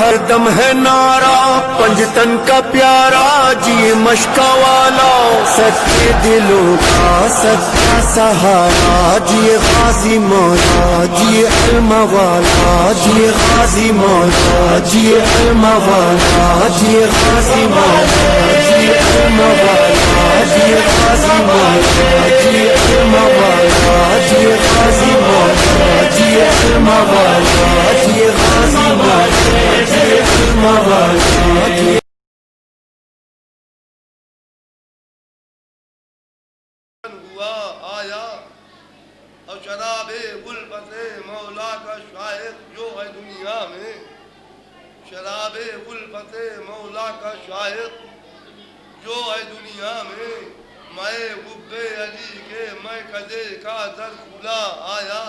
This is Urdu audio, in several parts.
ہر دم ہے نعرہ پنجتن کا پیارا جی مشکا والا، سچے دلوں کا سچا سہارا جی غازی مولا جی علم والا جی غازی مولا جی علم والا جی غازی مولا جی علم والا جی غازی مولا جی علم والا جی غازی مولا جی علم والا جی غازی مولا جی علم والا جی ہوا آیا اور شراب غلبت مولا کا شائق جو ہے دنیا میں، شراب غلبت مولا کا شائق جو ہے دنیا میں، میں حب علی کے میں کدے کا در کھلا آیا۔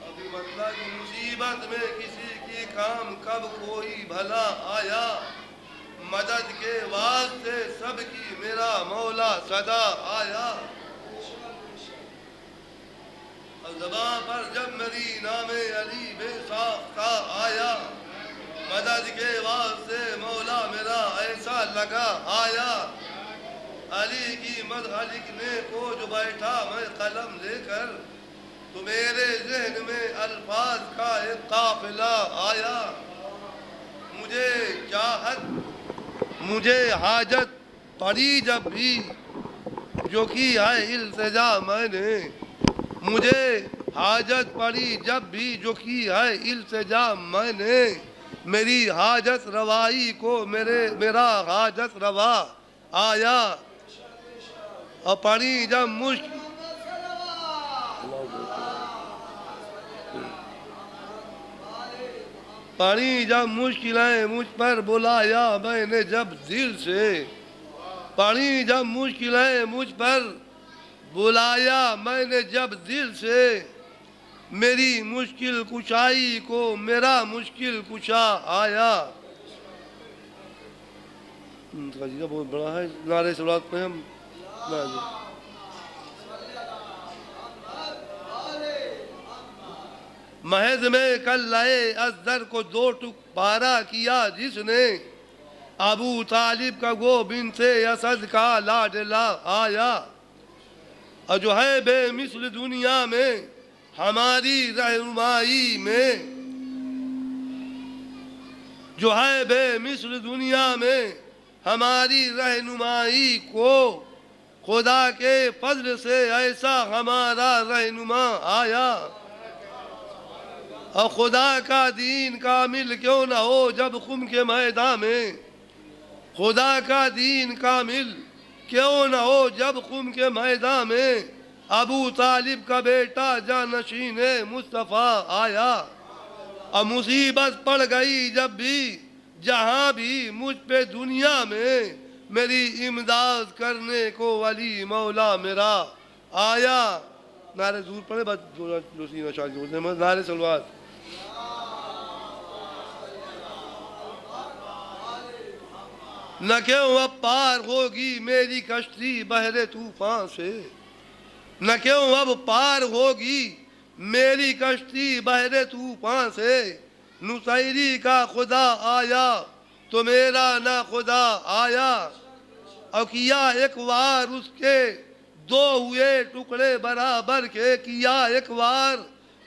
ابھی بندہ کی مصیبت میں کسی کی کام کب کوئی بھلا آیا، مدد کے واسطے سب کی میرا مولا صدا آیا۔ زباں پر جب میری نام علی بے ساختہ آیا، مدد کے واسطے مولا میرا ایسا لگا آیا۔ علی کی مدح لکھنے کو جو بیٹھا میں قلم لے کر، تو میرے ذہن میں الفاظ کا ایک قافلہ آیا۔ مجھے چاہت مجھے حاجت پڑی جب بھی جو کی ہے التجا میں نے، مجھے حاجت پڑی جب بھی جو کی ہے التجا میں نے، میری حاجت روائی کو میرا حاجت روا آیا۔ اور پڑی جب مشکلیں مجھ پر بلایا میں نے جب دل سے، پڑی جب مشکلیں مجھ پر بلایا میں نے جب دل سے، میری مشکل کشائی کو میرا مشکل کشا آیا۔ بہت بڑا ہے، نعرے صلوات پہ ہم محض میں کلہے ازدر کو دو ٹک پارا کیا جس نے، ابو طالب کا گو بنت اسد کا لاڈلا آیا۔ اور جو ہے بے مثل دنیا میں ہماری رہنمائی میں، جو ہے بے مثل دنیا میں ہماری رہنمائی کو، خدا کے فضل سے ایسا ہمارا رہنما آیا۔ اور خدا کا دین کامل کیوں نہ ہو جب خم کے میدان میں، خدا کا دین کامل کیوں نہ ہو جب خم کے میدان میں، ابو طالب کا بیٹا جانشین مصطفیٰ آیا۔ اور مصیبت پڑ گئی جب بھی جہاں بھی مجھ پہ دنیا میں، میری امداد کرنے کو ولی مولا میرا آیا۔ نعرے دور پڑے بس نعرے صلوات۔ نہ کیوں اب پار ہوگی میری کشتی بحر طوفان سے، نہ کیوں اب پار ہوگی میری کشتی بحر طوفان سے، نصیری کا خدا آیا تو میرا نہ خدا آیا۔ اور کیا ایک وار اس کے دو ہوئے ٹکڑے برابر کے، کیا ایک وار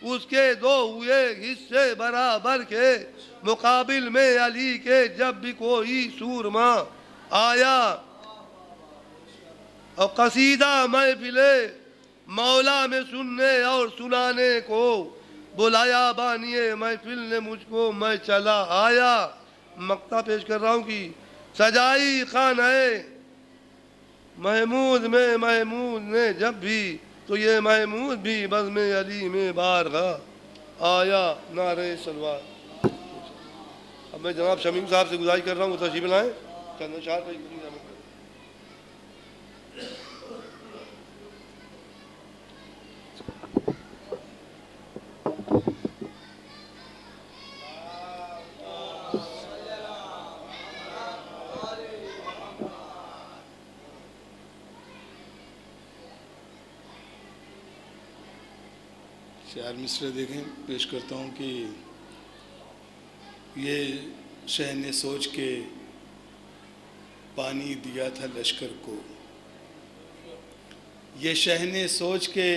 اس کے دو ہوئے حصے برابر کے، مقابل میں علی کے جب بھی کوئی سورما آیا۔ اور قصیدہ محفل مولا میں سننے اور سنانے کو بلایا بانی محفل نے مجھ کو، میں چلا آیا۔ مقطع پیش کر رہا ہوں کہ سجائی خانہ محمود میں محمود نے جب بھی، تو یہ محمود بھی بزم علی میں بارگاہ آیا۔ نعرے صلوات۔ اب میں جناب شمیم صاحب سے گزارش کر رہا ہوں تشریف لائیں، چند اشعار پیش کریں۔ شعر مصرع دیکھیں، پیش کرتا ہوں کہ یہ شہ نے سوچ کے پانی دیا تھا لشکر کو، یہ شہ نے سوچ کے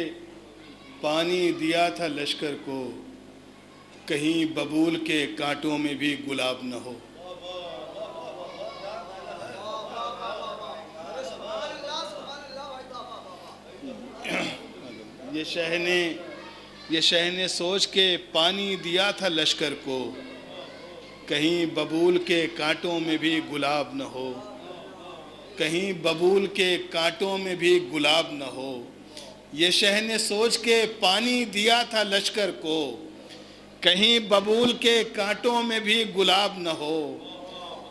پانی دیا تھا لشکر کو، کہیں ببول کے کانٹوں میں بھی گلاب نہ ہو۔ یہ شہ نے سوچ کے پانی دیا تھا لشکر کو، کہیں ببول کے کانٹوں میں بھی گلاب نہ ہو، کہیں ببول کے کانٹوں میں بھی گلاب نہ ہو۔ یہ شہ نے سوچ کے پانی دیا تھا لشکر کو، کہیں ببول کے کانٹوں میں بھی گلاب نہ ہو۔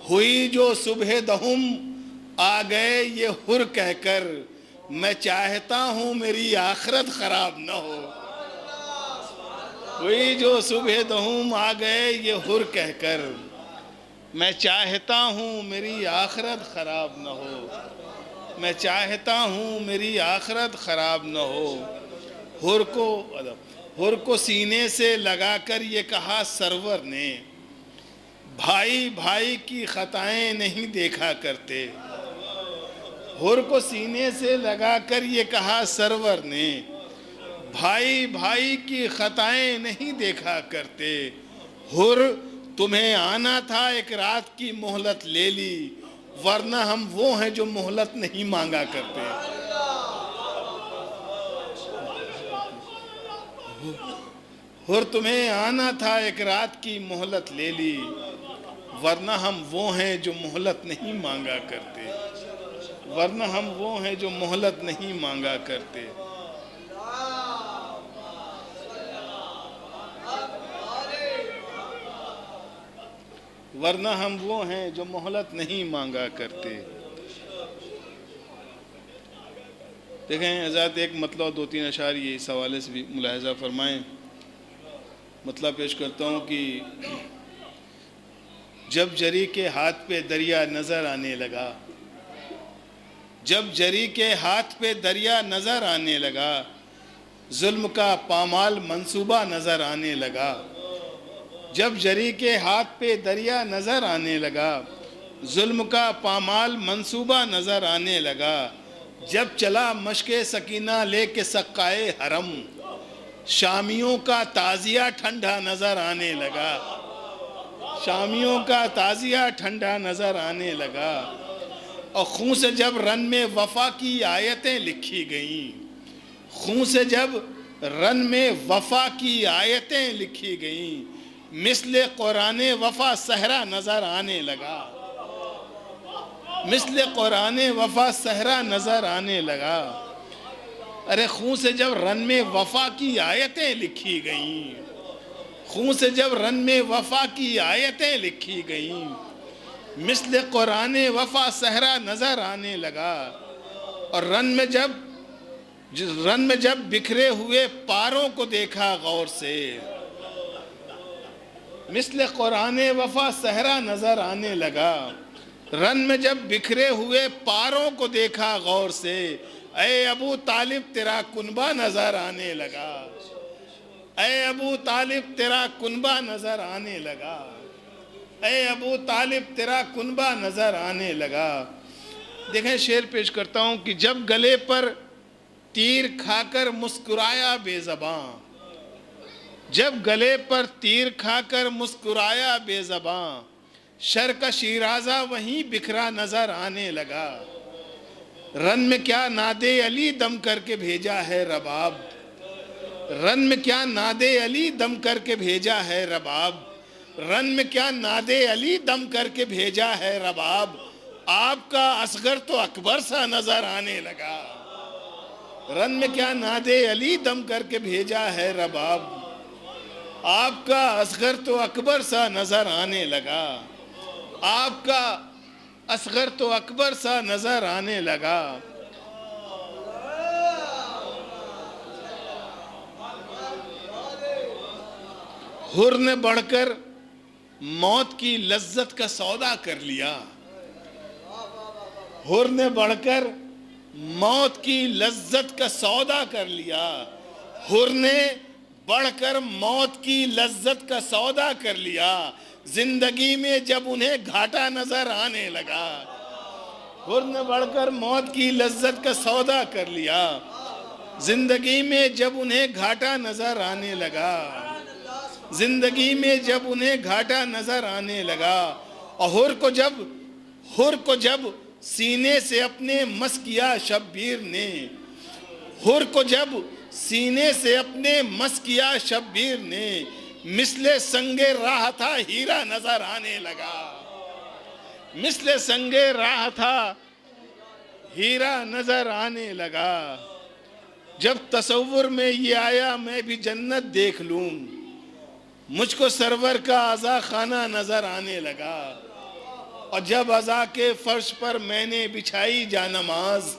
ہوئی جو صبح دہم آ گئے یہ حر کہہ کر، میں چاہتا ہوں میری آخرت خراب نہ ہو۔ ہوئی جو صبح دہم آ گئے یہ حر کہہ کر، میں چاہتا ہوں میری آخرت خراب نہ ہو، میں چاہتا ہوں میری آخرت خراب نہ ہو۔ حر کو سینے سے لگا کر یہ کہا سرور نے، بھائی بھائی کی خطائیں نہیں دیکھا کرتے۔ حر کو سینے سے لگا کر یہ کہا سرور نے، بھائی بھائی کی خطائیں نہیں دیکھا کرتے۔ حر تمہیں آنا تھا ایک رات کی مہلت لے لی، ورنہ ہم وہ ہیں جو مہلت نہیں مانگا کرتے۔ حر تمہیں آنا تھا ایک رات کی مہلت لے لی، ورنہ ہم وہ ہیں جو مہلت نہیں مانگا کرتے، ورنہ ہم وہ ہیں جو مہلت نہیں مانگا کرتے۔ ورنہ ہم وہ ہیں جو مہلت نہیں مانگا کرتے۔ دیکھیں حضرات، ایک مطلب دو تین اشعار یہ اس حوالے سے بھی ملاحظہ فرمائیں۔ مطلب پیش کرتا ہوں کہ جب جری کے ہاتھ پہ دریا نظر آنے لگا، جب جری کے ہاتھ پہ دریا نظر آنے لگا، ظلم کا پامال منصوبہ نظر آنے لگا۔ جب جری کے ہاتھ پہ دریا نظر آنے لگا، ظلم کا پامال منصوبہ نظر آنے لگا۔ جب چلا مشق سکینہ لے کے سقائے حرم، شامیوں کا تعزیہ ٹھنڈا نظر آنے لگا، شامیوں کا تعزیہ ٹھنڈا نظر آنے لگا۔ اور خون سے جب رن میں وفا کی آیتیں لکھی گئیں، خون سے جب رن میں وفا کی آیتیں لکھی گئیں، مثل قرآن وفا صحرا نظر آنے لگا، مثل قرآن وفا صحرا نظر آنے لگا۔ ارے خون سے جب رن میں وفا کی آیتیں لکھی گئیں، خون سے جب رن میں وفا کی آیتیں لکھی گئیں، مثل قرآن وفا صحرا نظر آنے لگا۔ اور رن میں جب بکھرے ہوئے پاروں کو دیکھا غور سے، مثل قرآن وفا صحرا نظر آنے لگا۔ رن میں جب بکھرے ہوئے پاروں کو دیکھا غور سے، اے ابو طالب تیرا کنبہ نظر آنے لگا، اے ابو طالب تیرا کنبہ نظر آنے لگا، اے ابو طالب تیرا کنبہ نظر آنے لگا۔ دیکھیں شعر پیش کرتا ہوں کہ جب گلے پر تیر کھا کر مسکرایا بے زباں، جب گلے پر تیر کھا کر مسکرایا بے زباں، شر کا شیرازہ وہیں بکھرا نظر آنے لگا۔ رن میں کیا نادے علی دم کر کے بھیجا ہے رباب، رن میں کیا نادے علی دم کر کے بھیجا ہے رباب، رن میں کیا نادے علی دم کر کے بھیجا ہے رباب۔ آپ کا اصغر تو اکبر سا نظر آنے لگا، رن میں کیا نادے علی دم کر کے بھیجا ہے رباب، آپ کا اصغر تو اکبر سا نظر آنے لگا، آپ کا اصغر تو اکبر سا نظر آنے لگا۔ حر نے بڑھ کر موت کی لذت کا سودا کر لیا، حر نے بڑھ کر موت کی لذت کا سودا کر لیا، حر نے بڑھ کر موت کی لذت کا سودا کر لیا۔ زندگی میں جب انہیں گھاٹا نظر آنے لگا، حر نے بڑھ کر موت کی لذت کا سودا کر لیا۔ زندگی میں جب انہیں گھاٹا نظر آنے لگا، زندگی میں جب انہیں گھاٹا نظر آنے لگا، اور حر کو جب سینے سے اپنے مس کیا شبیر نے، حر کو جب سینے سے اپنے مس کیا شبیر نے، مثل سنگ راہ تھا ہیرا نظر آنے لگا، مثل سنگ راہ تھا ہیرا نظر آنے لگا۔ جب تصور میں یہ آیا میں بھی جنت دیکھ لوں، مجھ کو سرور کا عزا خانہ نظر آنے لگا، اور جب عزا کے فرش پر میں نے بچھائی جانماز،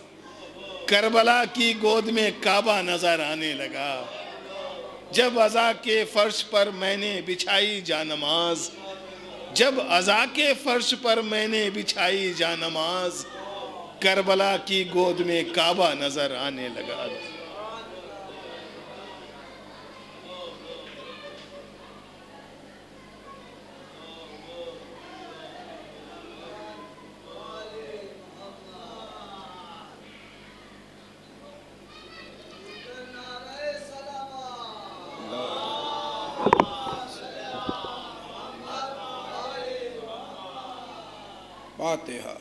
کربلا کی گود میں کعبہ نظر آنے لگا۔ جب عزا کے فرش پر میں نے بچھائی جانماز، جب عزا کے فرش پر میں نے بچھائی جانماز، کربلا کی گود میں کعبہ نظر آنے لگا۔ فاتحہ۔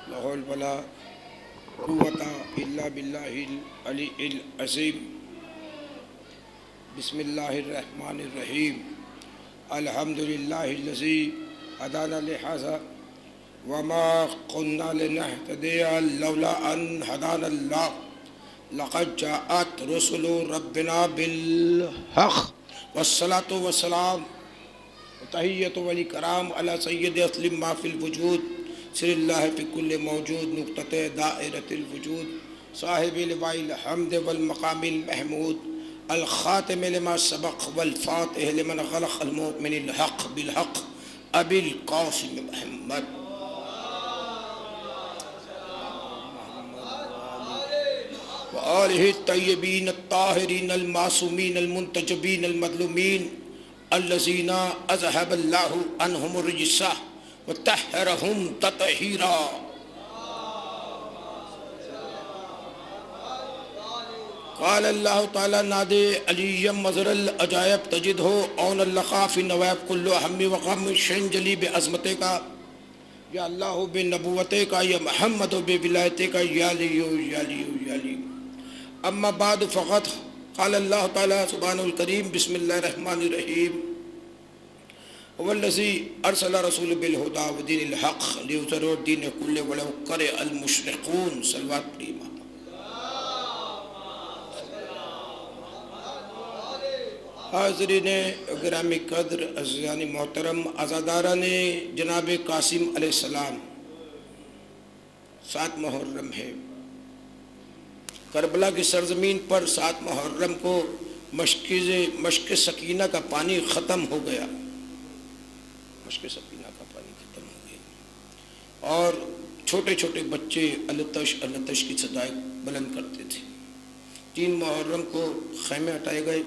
لا حول ولا قوة إلا بالله العلي العظيم۔ بسم الله الرحمن الرحيم۔ الحمد لله الذي هدانا لهذا وما كنا لنهتدي لولا أن هدانا الله لقد جاءت رسل ربنا بالحق والصلاة والسلام وتحية والكرام على سيد أسلم ما في الوجود سر الله في كل موجود نقطة دائرة الوجود صاحب لواء الحمد والمقام المحمود الخاتم لما سبق والفاتح لمن خلق المؤمن الحق بالحق أبي القاسم محمد وآله الطيبين الطاهرين المعصومين المنتجبين المظلومين الذين أذهب الله عنهم الرجس وطهرهم تطهيرا۔ قال الله تعالى نادي عليا مظهر العجائب تجده عون اللقاء في النوائب كل هم وغم شنجلي بعظمتك يا الله بنبوتك يا محمد بولایتك يا لي يا لي يا لي۔ اما بعد فقط قال الله تعالى سبحانه الكريم بسم الله الرحمن الرحيم هو الذي ارسل رسول بالهدى ودين الحق ليظهره الدين كله ولو كره المشركون۔ صلوات پڑھیے۔ حاضرین گرامی قدر عزیزان محترم، عزاداران جناب قاسم علیہ السلام، 7 محرم ہے۔ کربلا کی سرزمین پر 7 محرم کو مشق سکینہ کا پانی ختم ہو گیا، مشق سکینہ کا پانی ختم ہو گیا، اور چھوٹے چھوٹے بچے التش التش کی صدائیں بلند کرتے تھے۔ 3 محرم کو خیمے ہٹائے گئے،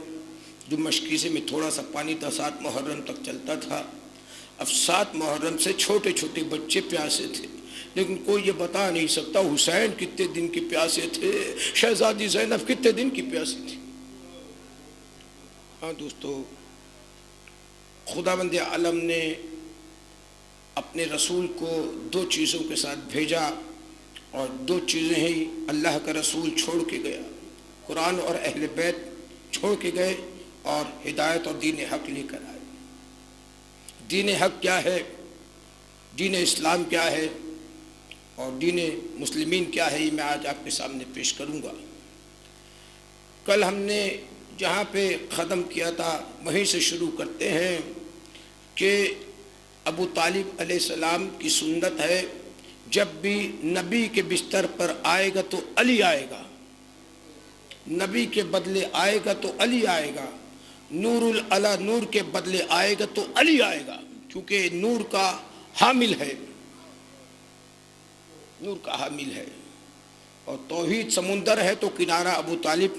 جو مشکیزے میں تھوڑا سا پانی تھا 7 محرم تک چلتا تھا۔ اب 7 محرم سے چھوٹے چھوٹے بچے پیاسے تھے، لیکن کوئی یہ بتا نہیں سکتا حسین کتنے دن کی پیاسے تھے، شہزادی زینب کتنے دن کی پیاسی تھی۔ ہاں دوستو، خداوند عالم نے اپنے رسول کو 2 چیزوں کے ساتھ بھیجا، اور 2 چیزیں ہی اللہ کا رسول چھوڑ کے گیا، قرآن اور اہل بیت چھوڑ کے گئے، اور ہدایت اور دین حق لے کر آئے۔ دین حق کیا ہے، دین اسلام کیا ہے، اور دین مسلمین کیا ہے، یہ میں آج آپ کے سامنے پیش کروں گا۔ کل ہم نے جہاں پہ ختم کیا تھا وہیں سے شروع کرتے ہیں کہ ابو طالب علیہ السلام کی سنت ہے، جب بھی نبی کے بستر پر آئے گا تو علی آئے گا، نبی کے بدلے آئے گا تو علی آئے گا، نور العلا نور کے بدلے آئے گا تو علی آئے گا، کیونکہ نور کا حامل ہے، نور کا حامل ہے۔ اور توحید سمندر ہے تو کنارہ ابو طالب،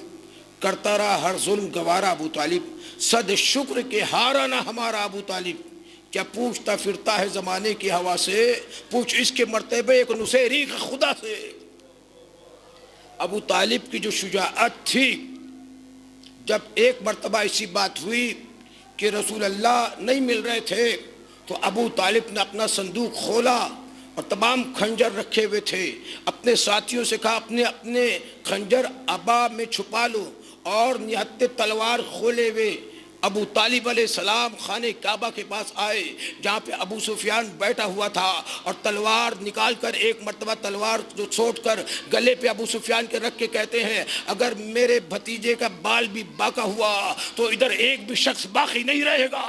کرتا رہا ہر ظلم گوارا ابو طالب، صد شکر کے ہارا نہ ہمارا ابو طالب، کیا پوچھتا پھرتا ہے زمانے کی ہوا سے، پوچھ اس کے مرتبے ایک نصیری کا خدا سے۔ ابو طالب کی جو شجاعت تھی، جب ایک مرتبہ ایسی بات ہوئی کہ رسول اللہ نہیں مل رہے تھے تو ابو طالب نے اپنا صندوق کھولا اور تمام خنجر رکھے ہوئے تھے، اپنے ساتھیوں سے کہا اپنے اپنے خنجر ابا میں چھپا لو، اور نہتے تلوار کھولے ہوئے ابو طالب علیہ السلام خانہ کعبہ کے پاس آئے جہاں پہ ابو سفیان بیٹھا ہوا تھا، اور تلوار نکال کر ایک مرتبہ تلوار جو چھوٹ کر گلے پہ ابو سفیان کے رکھ کے کہتے ہیں اگر میرے بھتیجے کا بال بھی باقا ہوا تو ادھر ایک بھی شخص باقی نہیں رہے گا۔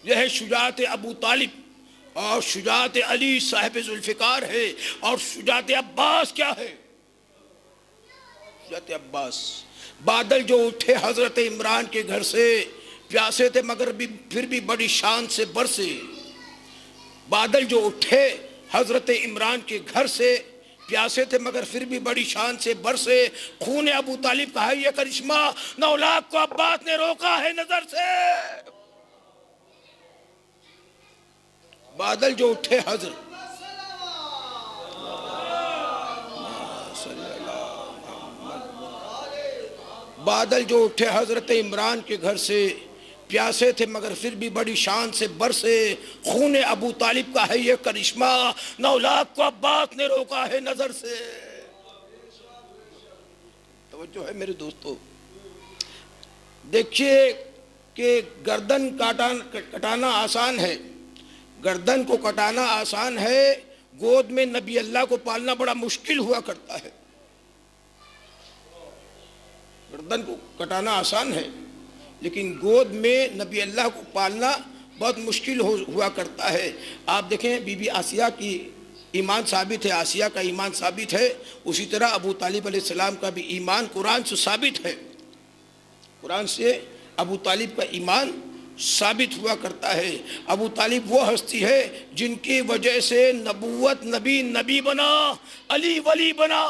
یہ ہے شجاعت ابو طالب، اور شجاعت علی صاحب ذوالفقار ہے، اور شجاعت عباس کیا ہے؟ شجاعت عباس، بادل جو اٹھے حضرت عمران کے گھر سے، پیاسے تھے مگر پھر بھی بڑی شان سے برسے۔ بادل جو اٹھے حضرت عمران کے گھر سے، پیاسے تھے مگر پھر بھی بڑی شان سے برسے، خون ابو طالب کا ہے یہ کرشمہ، 9 لاکھ کو عباس نے روکا ہے نظر سے۔ بادل جو اٹھے حضرت بادل جو اٹھے حضرت عمران کے گھر سے، پیاسے تھے مگر پھر بھی بڑی شان سے برسے، خون ابو طالب کا ہے یہ کرشمہ، 9 لاکھ کو عباس نے روکا ہے نظر سے۔ توجہ ہے میرے دوستو، دیکھیے کہ گردن کٹانا آسان ہے، گردن کو کٹانا آسان ہے، گود میں نبی اللہ کو پالنا بڑا مشکل ہوا کرتا ہے۔ گردن کو کٹانا آسان ہے لیکن گود میں نبی اللہ کو پالنا بہت مشکل ہوا کرتا ہے۔ آپ دیکھیں بی بی آسیہ کی ایمان ثابت ہے، آسیہ کا ایمان ثابت ہے، اسی طرح ابو طالب علیہ السلام کا بھی ایمان قرآن سے ثابت ہے، قرآن سے ابو طالب کا ایمان ثابت ہوا کرتا ہے۔ ابو طالب وہ ہستی ہے جن کی وجہ سے نبوت نبی بنا، علی ولی بنا،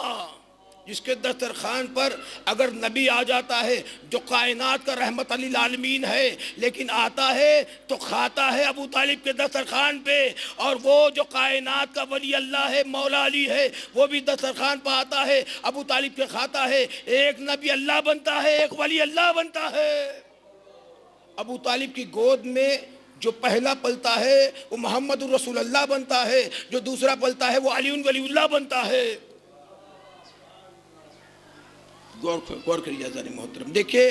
جس کے دسترخوان پر اگر نبی آ جاتا ہے جو کائنات کا رحمت للعالمین ہے، لیکن آتا ہے تو کھاتا ہے ابو طالب کے دسترخوان پہ، اور وہ جو کائنات کا ولی اللہ ہے، مولا علی ہے، وہ بھی دسترخوان پہ آتا ہے ابو طالب کے کھاتا ہے، ایک نبی اللہ بنتا ہے، ایک ولی اللہ بنتا ہے۔ ابو طالب کی گود میں جو پہلا پلتا ہے وہ محمد الرسول اللہ بنتا ہے، جو دوسرا پلتا ہے وہ علی ولی اللہ بنتا ہے۔ غور کریے ذرا محترم، دیکھیے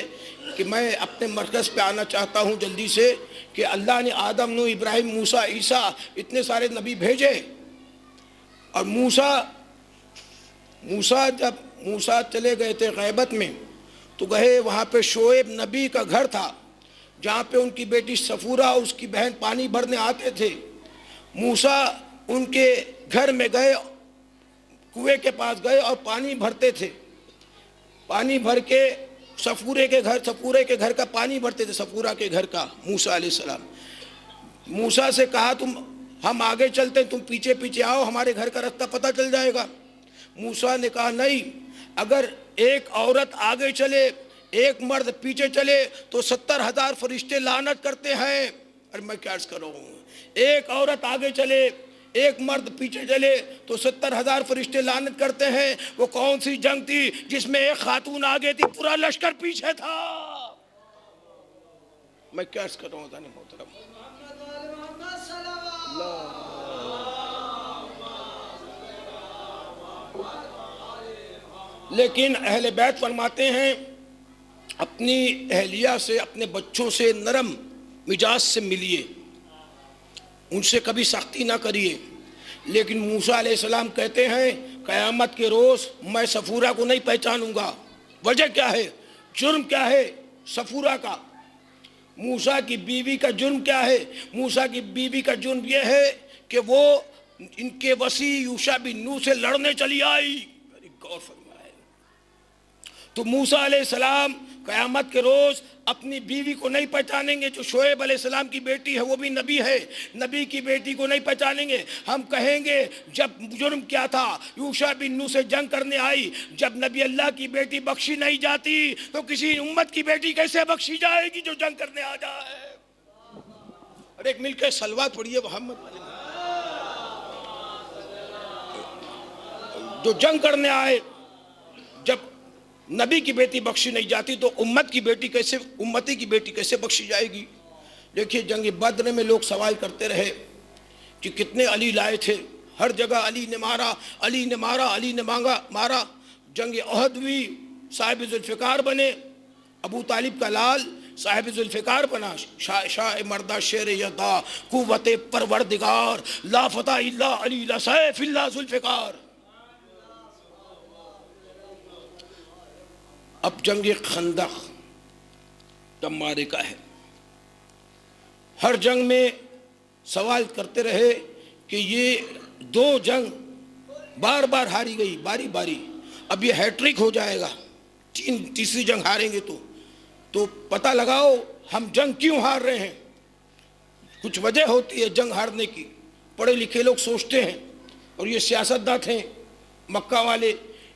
کہ میں اپنے مرکز پہ آنا چاہتا ہوں جلدی سے، کہ اللہ نے آدم، نوح، ابراہیم، موسیٰ، عیسیٰ اتنے سارے نبی بھیجے، اور جب موسیٰ چلے گئے تھے غیبت میں تو گئے وہاں پہ شعیب نبی کا گھر تھا جہاں پہ ان کی بیٹی صفورہ اور اس کی بہن پانی بھرنے آتے تھے۔ موسیٰ ان کے گھر میں گئے، کنویں کے پاس گئے اور پانی بھرتے تھے، پانی بھر کے صفورہ کے گھر کا پانی بھرتے تھے، صفورہ کے گھر کا۔ موسیٰ علیہ السلام موسیٰ سے کہا ہم آگے چلتے ہیں، تم پیچھے پیچھے آؤ، ہمارے گھر کا راستہ پتہ چل جائے گا۔ موسیٰ نے کہا نہیں، اگر ایک عورت آگے چلے ایک مرد پیچھے چلے تو 70,000 فرشتے لعنت کرتے ہیں۔ اور میں کیا عرض کروں، ایک عورت آگے چلے ایک مرد پیچھے چلے تو 70,000 فرشتے لعنت کرتے ہیں۔ وہ کون سی جنگ تھی جس میں ایک خاتون آگے تھی، پورا لشکر پیچھے تھا؟ میں کیا عرض کروں محترم، لیکن اہل بیت فرماتے ہیں اپنی اہلیہ سے، اپنے بچوں سے نرم مزاج سے ملیے، ان سے کبھی سختی نہ کریے۔ لیکن موسیٰ علیہ السلام کہتے ہیں قیامت کے روز میں صفورہ کو نہیں پہچانوں گا۔ وجہ کیا ہے؟ جرم کیا ہے صفورہ کا؟ موسیٰ کی بیوی کا جرم کیا ہے؟ موسیٰ کی بیوی کا جرم یہ ہے کہ وہ ان کے وصی یوشع بن نون سے لڑنے چلی آئی۔ غور فرمائے، تو موسیٰ علیہ السلام قیامت کے روز اپنی بیوی کو نہیں پہچانیں گے، جو شعیب علیہ السلام کی بیٹی ہے وہ بھی نبی ہے، نبی کی بیٹی کو نہیں پہچانیں گے۔ ہم کہیں گے جب جرم کیا تھا، یوشع بن نون سے جنگ کرنے آئی، جب نبی اللہ کی بیٹی بخشی نہیں جاتی تو کسی امت کی بیٹی کیسے بخشی جائے گی جو جنگ کرنے آ جائے؟ اور ایک مل کے صلوات پڑھیے محمد والے، جو جنگ کرنے آئے، جب نبی کی بیٹی بخشی نہیں جاتی تو امتی کی بیٹی کیسے بخشی جائے گی؟ دیکھیے جنگ بدر میں لوگ سوال کرتے رہے کہ کتنے علی لائے تھے، ہر جگہ علی نے مارا، علی نے مارا، علی نے مارا۔ جنگ احد ہوئی، صاحب ذوالفقار بنے، ابو طالب کا لال صاحب ذوالفقار بنا، شاہ مردہ شیر یدا قوت پروردگار، لا فتح الا علی لا سیف الا ذوالفقار۔ اب جنگ خندق تب مارے کا ہے، ہر جنگ میں سوال کرتے رہے کہ یہ دو جنگ بار بار ہاری گئی، باری باری، اب یہ ہیٹرک ہو جائے گا، تیسری جنگ ہاریں گے تو پتہ لگاؤ ہم جنگ کیوں ہار رہے ہیں۔ کچھ وجہ ہوتی ہے جنگ ہارنے کی، پڑھے لکھے لوگ سوچتے ہیں، اور یہ سیاستداں تھے مکہ والے،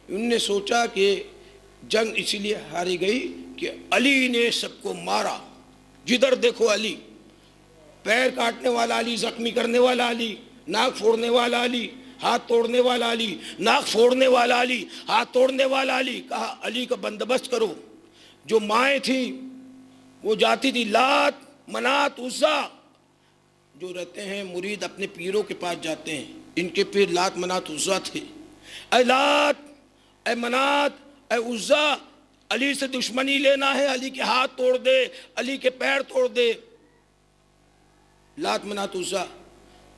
ان نے سوچا کہ جنگ اسی لیے ہاری گئی کہ علی نے سب کو مارا، جدھر دیکھو علی، پیر کاٹنے والا علی، زخمی کرنے والا علی، ناک پھوڑنے والا علی، ہاتھ توڑنے والا علی، ناک پھوڑنے والا علی، ہاتھ توڑنے والا علی۔ کہا علی کا بندوبست کرو۔ جو مائیں تھیں وہ جاتی تھی لات منات عزا، جو رہتے ہیں مرید اپنے پیروں کے پاس جاتے ہیں، ان کے پیر لات منات عزا تھے۔ اے لات، اے منات، اے عزا، علی سے دشمنی لینا ہے، علی کے ہاتھ توڑ دے، علی کے پیر توڑ دے۔ لات منات عزا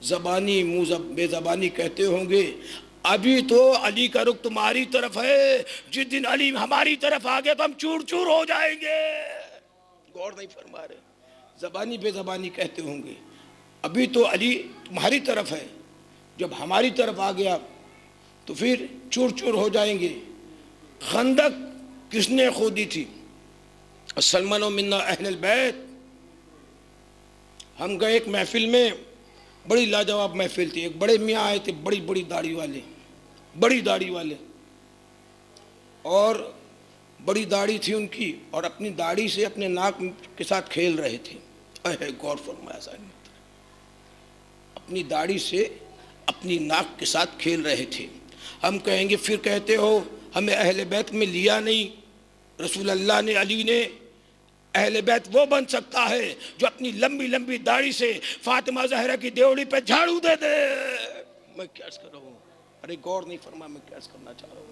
زبانی منہ بے زبانی کہتے ہوں گے ابھی تو علی کا رخ تمہاری طرف ہے، جس دن علی ہماری طرف آ گیا تو ہم چور چور ہو جائیں گے۔ غور نہیں فرما رہے، زبانی بے زبانی کہتے ہوں گے ابھی تو علی تمہاری طرف ہے، جب ہماری طرف آ گیا تو پھر چور چور ہو جائیں گے۔ خندق کس نے کھودی تھی؟ سلمان و منا اہل البیت۔ ہم گئے ایک محفل میں، بڑی لاجواب محفل تھی، ایک بڑے میاں آئے تھے، بڑی بڑی داڑھی والے، اور بڑی داڑھی تھی ان کی، اور اپنی داڑھی سے اپنے ناک کے ساتھ کھیل رہے تھے۔ غور فرمایا صاحب، اپنی داڑھی سے اپنی ناک کے ساتھ کھیل رہے تھے۔ ہم کہیں گے پھر کہتے ہو ہمیں اہل بیت میں لیا نہیں، رسول اللہ نے، علی نے۔ اہل بیت وہ بن سکتا ہے جو اپنی لمبی لمبی داڑھی سے فاطمہ زہرا کی دیوڑی پہ جھاڑو دے دے۔ میں کیا کر رہا ہوں؟ ارے غور نہیں فرما، میں کیا کرنا چاہ رہا ہوں؟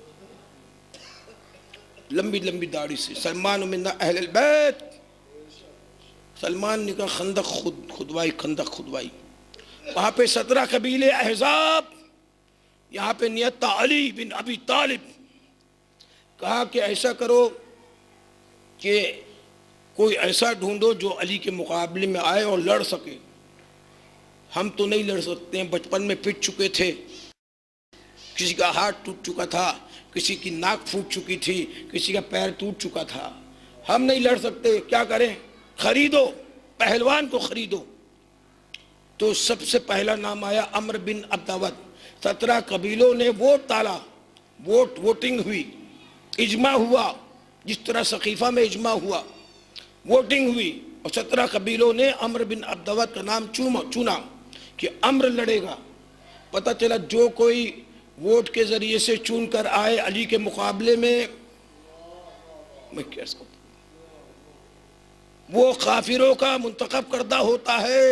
لمبی لمبی داڑھی سے سلمان منا اہل البیت۔ سلمان نے کہا خندق کھدوائی، وہاں پہ 17 قبیلے احزاب، یہاں پہ نیت تھا علی بن ابی طالب۔ کہا کہ ایسا کرو کہ کوئی ایسا ڈھونڈو جو علی کے مقابلے میں آئے اور لڑ سکے۔ ہم تو نہیں لڑ سکتے ہیں، بچپن میں پٹ چکے تھے، کسی کا ہاتھ ٹوٹ چکا تھا، کسی کی ناک پھوٹ چکی تھی، کسی کا پیر ٹوٹ چکا تھا، ہم نہیں لڑ سکتے، کیا کریں؟ خریدو، پہلوان کو خریدو۔ تو سب سے پہلا نام آیا عمرو بن عبدود۔ 17 قبیلوں نے ووٹ ڈالا، ووٹنگ ہوئی، اجماع ہوا، جس طرح سقیفہ میں اجماع ہوا، ووٹنگ ہوئی، اور 17 قبیلوں نے عمرو بن عبدود کا نام چنا کہ عمرو لڑے گا۔ پتہ چلا جو کوئی ووٹ کے ذریعے سے چن کر آئے علی کے مقابلے میں کیا سکتا، وہ کافروں کا منتخب کردہ ہوتا ہے۔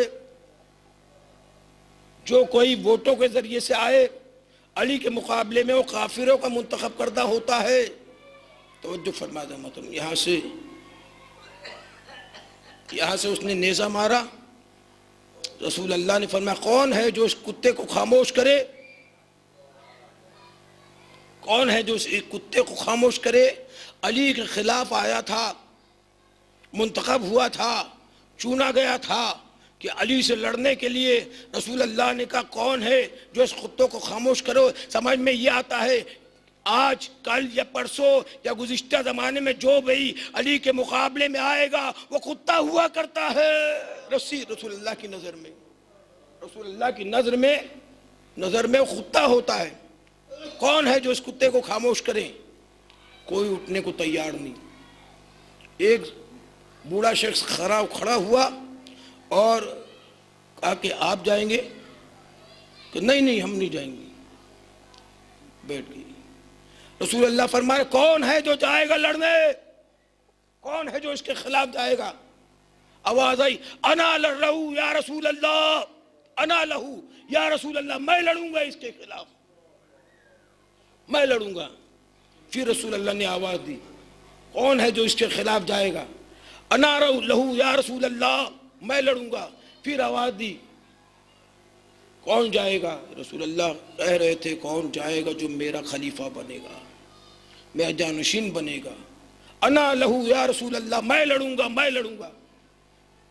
جو کوئی ووٹوں کے ذریعے سے آئے علی کے مقابلے میں وہ کافروں کا منتخب کردہ ہوتا ہے۔ توجہ فرما دیں محترم، یہاں سے اس نے نیزہ مارا، رسول اللہ نے فرمایا کون ہے جو اس کتے کو خاموش کرے؟ کون ہے جو اس کتے کو خاموش کرے؟ علی کے خلاف آیا تھا، منتخب ہوا تھا، چنا گیا تھا کہ علی سے لڑنے کے لیے رسول اللہ نے کہا کون ہے جو اس کتے کو خاموش کرو۔ سمجھ میں یہ آتا ہے آج کل یا پرسوں یا گزشتہ زمانے میں جو بھی علی کے مقابلے میں آئے گا وہ کتا ہوا کرتا ہے رسول اللہ کی نظر میں، رسول اللہ کی نظر میں کتا ہوتا ہے۔ کون ہے جو اس کتے کو خاموش کرے؟ کوئی اٹھنے کو تیار نہیں۔ ایک بوڑھا شخص کھڑا ہوا اور کہا کہ آپ جائیں گے؟ کہ نہیں ہم نہیں جائیں گے، بیٹھ گئی۔ رسول اللہ فرمائے کون ہے جو جائے گا لڑنے؟ کون ہے جو اس کے خلاف جائے گا؟ آواز آئی انا لڑ رہا ہوں یا رسول اللہ، انا لہو یا رسول اللہ، میں لڑوں گا اس کے خلاف، میں لڑوں گا۔ پھر رسول اللہ نے آواز دی کون ہے جو اس کے خلاف جائے گا؟ انا لہو یا رسول اللہ، میں لڑوں گا۔ پھر آواز دی کون جائے گا؟ رسول اللہ کہہ رہے تھے کون جائے گا جو میرا خلیفہ بنے گا، میرا جانشین بنے گا۔ انا لہو یا رسول اللہ، میں لڑوں گا، میں لڑوں گا۔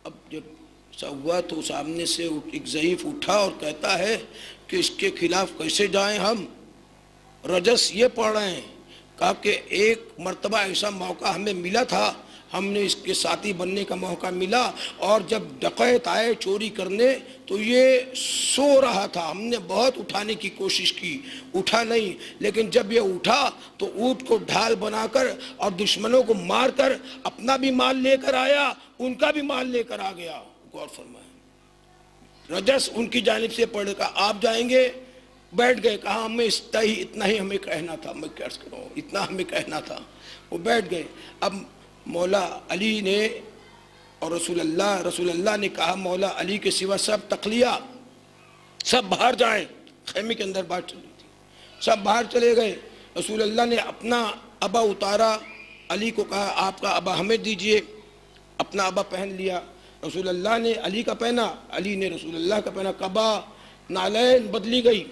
اب جب ایسا ہوا تو سامنے سے ایک ضعیف اٹھا اور کہتا ہے کہ اس کے خلاف کیسے جائیں ہم؟ رجس یہ پڑھ رہے ہیں، کہا کہ ایک مرتبہ ایسا موقع ہمیں ملا تھا، ہم نے اس کے ساتھی بننے کا موقع ملا، اور جب ڈکیت آئے چوری کرنے تو یہ سو رہا تھا، ہم نے بہت اٹھانے کی کوشش کی، اٹھا نہیں، لیکن جب یہ اٹھا تو اونٹ کو ڈھال بنا کر اور دشمنوں کو مار کر اپنا بھی مال لے کر آیا، ان کا بھی مال لے کر آ گیا۔ غور فرمائیں، رجس ان کی جانب سے پڑھ کر آپ جائیں گے؟ بیٹھ گئے، کہا ہمیں اتنا ہی ہمیں کہنا تھا، میں کیا کروں، اتنا ہمیں کہنا تھا۔ وہ بیٹھ گئے۔ اب مولا علی نے اور رسول اللہ نے کہا مولا علی کے سوا سب تقلیہ، سب باہر جائیں۔ خیمے کے اندر بات چل رہی تھی، سب باہر چلے گئے۔ رسول اللہ نے اپنا ابا اتارا، علی کو کہا آپ کا ابا ہمیں دیجئے، اپنا ابا پہن لیا۔ رسول اللہ نے علی کا پہنا، علی نے رسول اللہ کا پہنا، قبا نالین بدلی گئی۔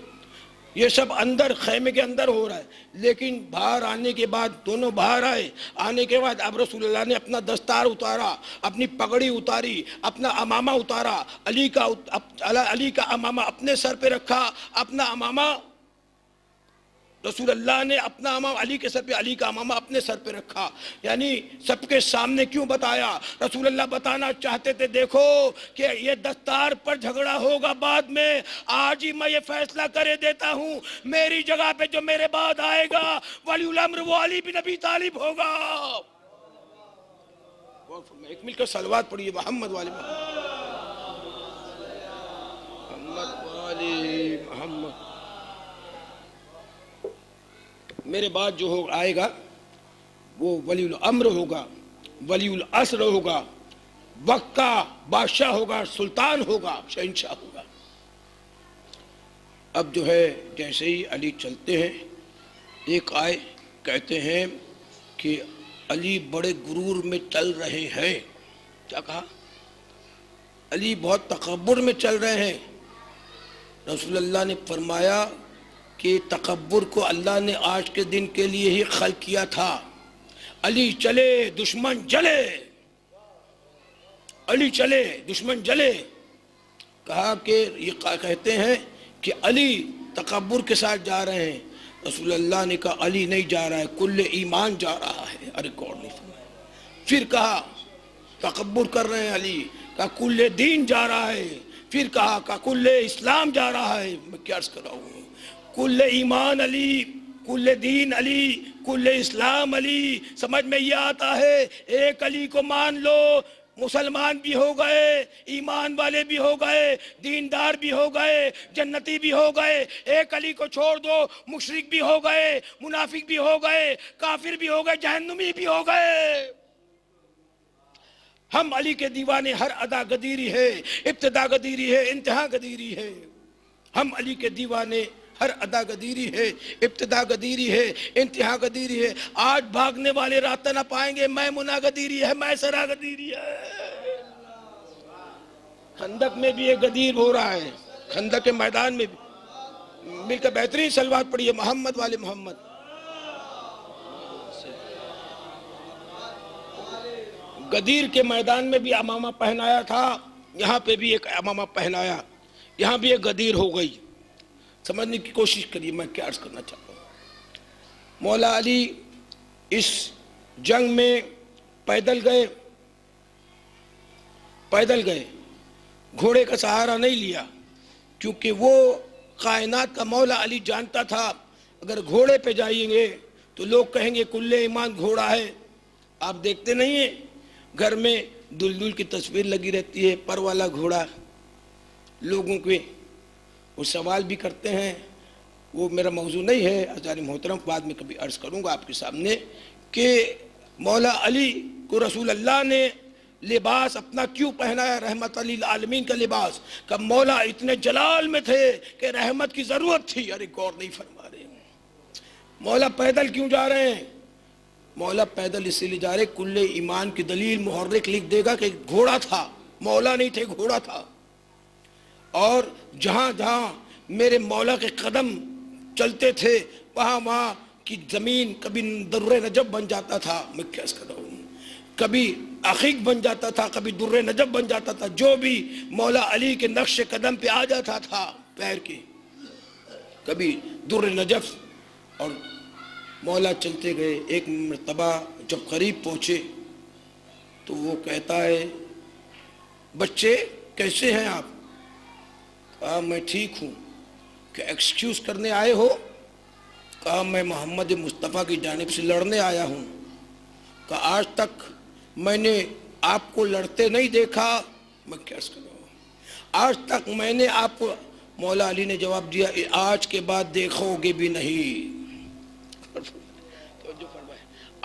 یہ سب اندر خیمے کے اندر ہو رہا ہے، لیکن باہر آنے کے بعد دونوں باہر آئے، آنے کے بعد اب رسول اللہ نے اپنا دستار اتارا، اپنی پگڑی اتاری، اپنا امامہ اتارا، علی کا امامہ اپنے سر پہ رکھا، اپنا امامہ رسول اللہ نے اپنا امامہ علی کے سر پہ، علی کا امامہ اپنے سر پہ رکھا۔ یعنی سب کے سامنے کیوں بتایا؟ رسول اللہ بتانا چاہتے تھے دیکھو کہ یہ دستار پر جھگڑا ہوگا بعد میں، آج ہی میں یہ فیصلہ کرے دیتا ہوں، میری جگہ پہ جو میرے بعد آئے گا ولی الامر وہ علی بن ابی طالب ہوگا۔ ایک مل کر صلوات پڑھیے محمد والی محمد۔ میرے بعد جو آئے گا وہ ولی الامر ہوگا، ولی العصر ہوگا، وقت کا بادشاہ ہوگا، سلطان ہوگا، شہنشاہ ہوگا۔ اب جو ہے جیسے ہی علی چلتے ہیں، ایک آئے کہتے ہیں کہ علی بڑے غرور میں چل رہے ہیں۔ کیا کہا؟ علی بہت تکبر میں چل رہے ہیں۔ رسول اللہ نے فرمایا کہ تکبر کو اللہ نے آج کے دن کے لیے ہی خلق کیا تھا۔ علی چلے دشمن جلے، علی چلے دشمن جلے۔ کہا کہ یہ کہتے ہیں کہ علی تکبر کے ساتھ جا رہے ہیں۔ رسول اللہ نے کہا علی نہیں جا رہا ہے، کل ایمان جا رہا ہے۔ ارے غور نہیں فرمایا۔ پھر کہا تکبر کر رہے ہیں علی، کہا کل دین جا رہا ہے۔ پھر کہا کل اسلام جا رہا ہے۔ میں کیا عرض کر رہا ہوں؟ کل ایمان علی، کل دین علی، کل اسلام علی۔ سمجھ میں یہ آتا ہے ایک علی کو مان لو، مسلمان بھی ہو گئے، ایمان والے بھی ہو گئے، دیندار بھی ہو گئے، جنتی بھی ہو گئے۔ ایک علی کو چھوڑ دو، مشرک بھی ہو گئے، منافق بھی ہو گئے، کافر بھی ہو گئے، جہنمی بھی ہو گئے۔ ہم علی کے دیوانے، ہر ادا گدیری ہے، ابتدا گدیری ہے، انتہا گدیری ہے۔ ہم علی کے دیوانے، ہر ادا گدیری ہے، ابتدا گدیری ہے، انتہا گدیری ہے۔ آج بھاگنے والے راستہ نہ پائیں گے، میں منا گدیری ہے، میں سرا گدیری ہے۔ خندق میں بھی ایک گدیر ہو رہا ہے، خندق کے میدان میں بھی۔ مل کر بہترین صلوات پڑھیے محمد والے محمد۔ گدیر کے میدان میں بھی امامہ پہنایا تھا، یہاں پہ بھی ایک امامہ پہنایا، یہاں بھی ایک گدیر ہو گئی۔ سمجھنے کی کوشش کریے میں کیا عرض کرنا چاہتا ہوں۔ مولا علی اس جنگ میں پیدل گئے، گھوڑے کا سہارا نہیں لیا، کیونکہ وہ کائنات کا مولا علی جانتا تھا اگر گھوڑے پہ جائیں گے تو لوگ کہیں گے کل ایمان گھوڑا ہے۔ آپ دیکھتے نہیں ہیں گھر میں دلدل کی تصویر لگی رہتی ہے، پر والا گھوڑا، لوگوں کے وہ سوال بھی کرتے ہیں۔ وہ میرا موضوع نہیں ہے حضرات محترم، بعد میں کبھی عرض کروں گا آپ کے سامنے کہ مولا علی کو رسول اللہ نے لباس اپنا کیوں پہنایا، رحمت للعالمین کا لباس، کہ مولا اتنے جلال میں تھے کہ رحمت کی ضرورت تھی۔ ارے غور نہیں فرما رہے، مولا پیدل کیوں جا رہے ہیں؟ مولا پیدل اسی لیے جا رہے، کل ایمان کی دلیل محرک لکھ دے گا کہ گھوڑا تھا، مولا نہیں تھے، گھوڑا تھا۔ اور جہاں جہاں میرے مولا کے قدم چلتے تھے وہاں وہاں کی زمین کبھی در نجف بن جاتا تھا، میں کیا کر رہا ہوں، کبھی عقیق بن جاتا تھا، کبھی در نجف بن جاتا تھا، جو بھی مولا علی کے نقش قدم پہ آ جاتا تھا پیر کے، کبھی در نجف۔ اور مولا چلتے گئے، ایک مرتبہ جب قریب پہنچے تو وہ کہتا ہے بچے کیسے ہیں آپ؟ کہا میں ٹھیک ہوں۔ کہ ایکسکیوز کرنے آئے ہو؟ کہا میں محمد مصطفیٰ کی جانب سے لڑنے آیا ہوں۔ کہ آج تک میں نے آپ کو لڑتے نہیں دیکھا، میں کیا کر رہا ہوں، آج تک میں نے آپ کو، مولا علی نے جواب دیا آج کے بعد دیکھو گے بھی نہیں،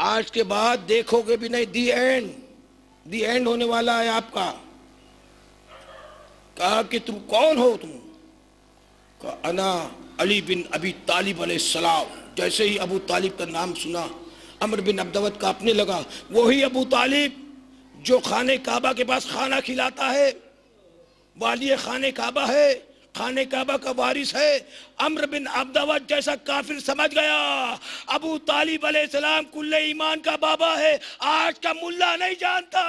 آج کے بعد دیکھو گے بھی نہیں، دی اینڈ ہونے والا ہے آپ کا۔ کہا کہ تم کون ہو؟ تم؟ کہا انا علی بن ابی طالب علیہ السلام۔ جیسے ہی ابو طالب کا نام سنا عمر بن عبدود کانپنے لگا، وہی ابو طالب جو خانہ کعبہ کے پاس کھانا کھلاتا ہے، والی خانہ کعبہ ہے، خانہ کعبہ کا وارث ہے۔ عمر بن عبدود جیسا کافر سمجھ گیا ابو طالب علیہ السلام کل ایمان کا بابا ہے، آج کا ملا نہیں جانتا۔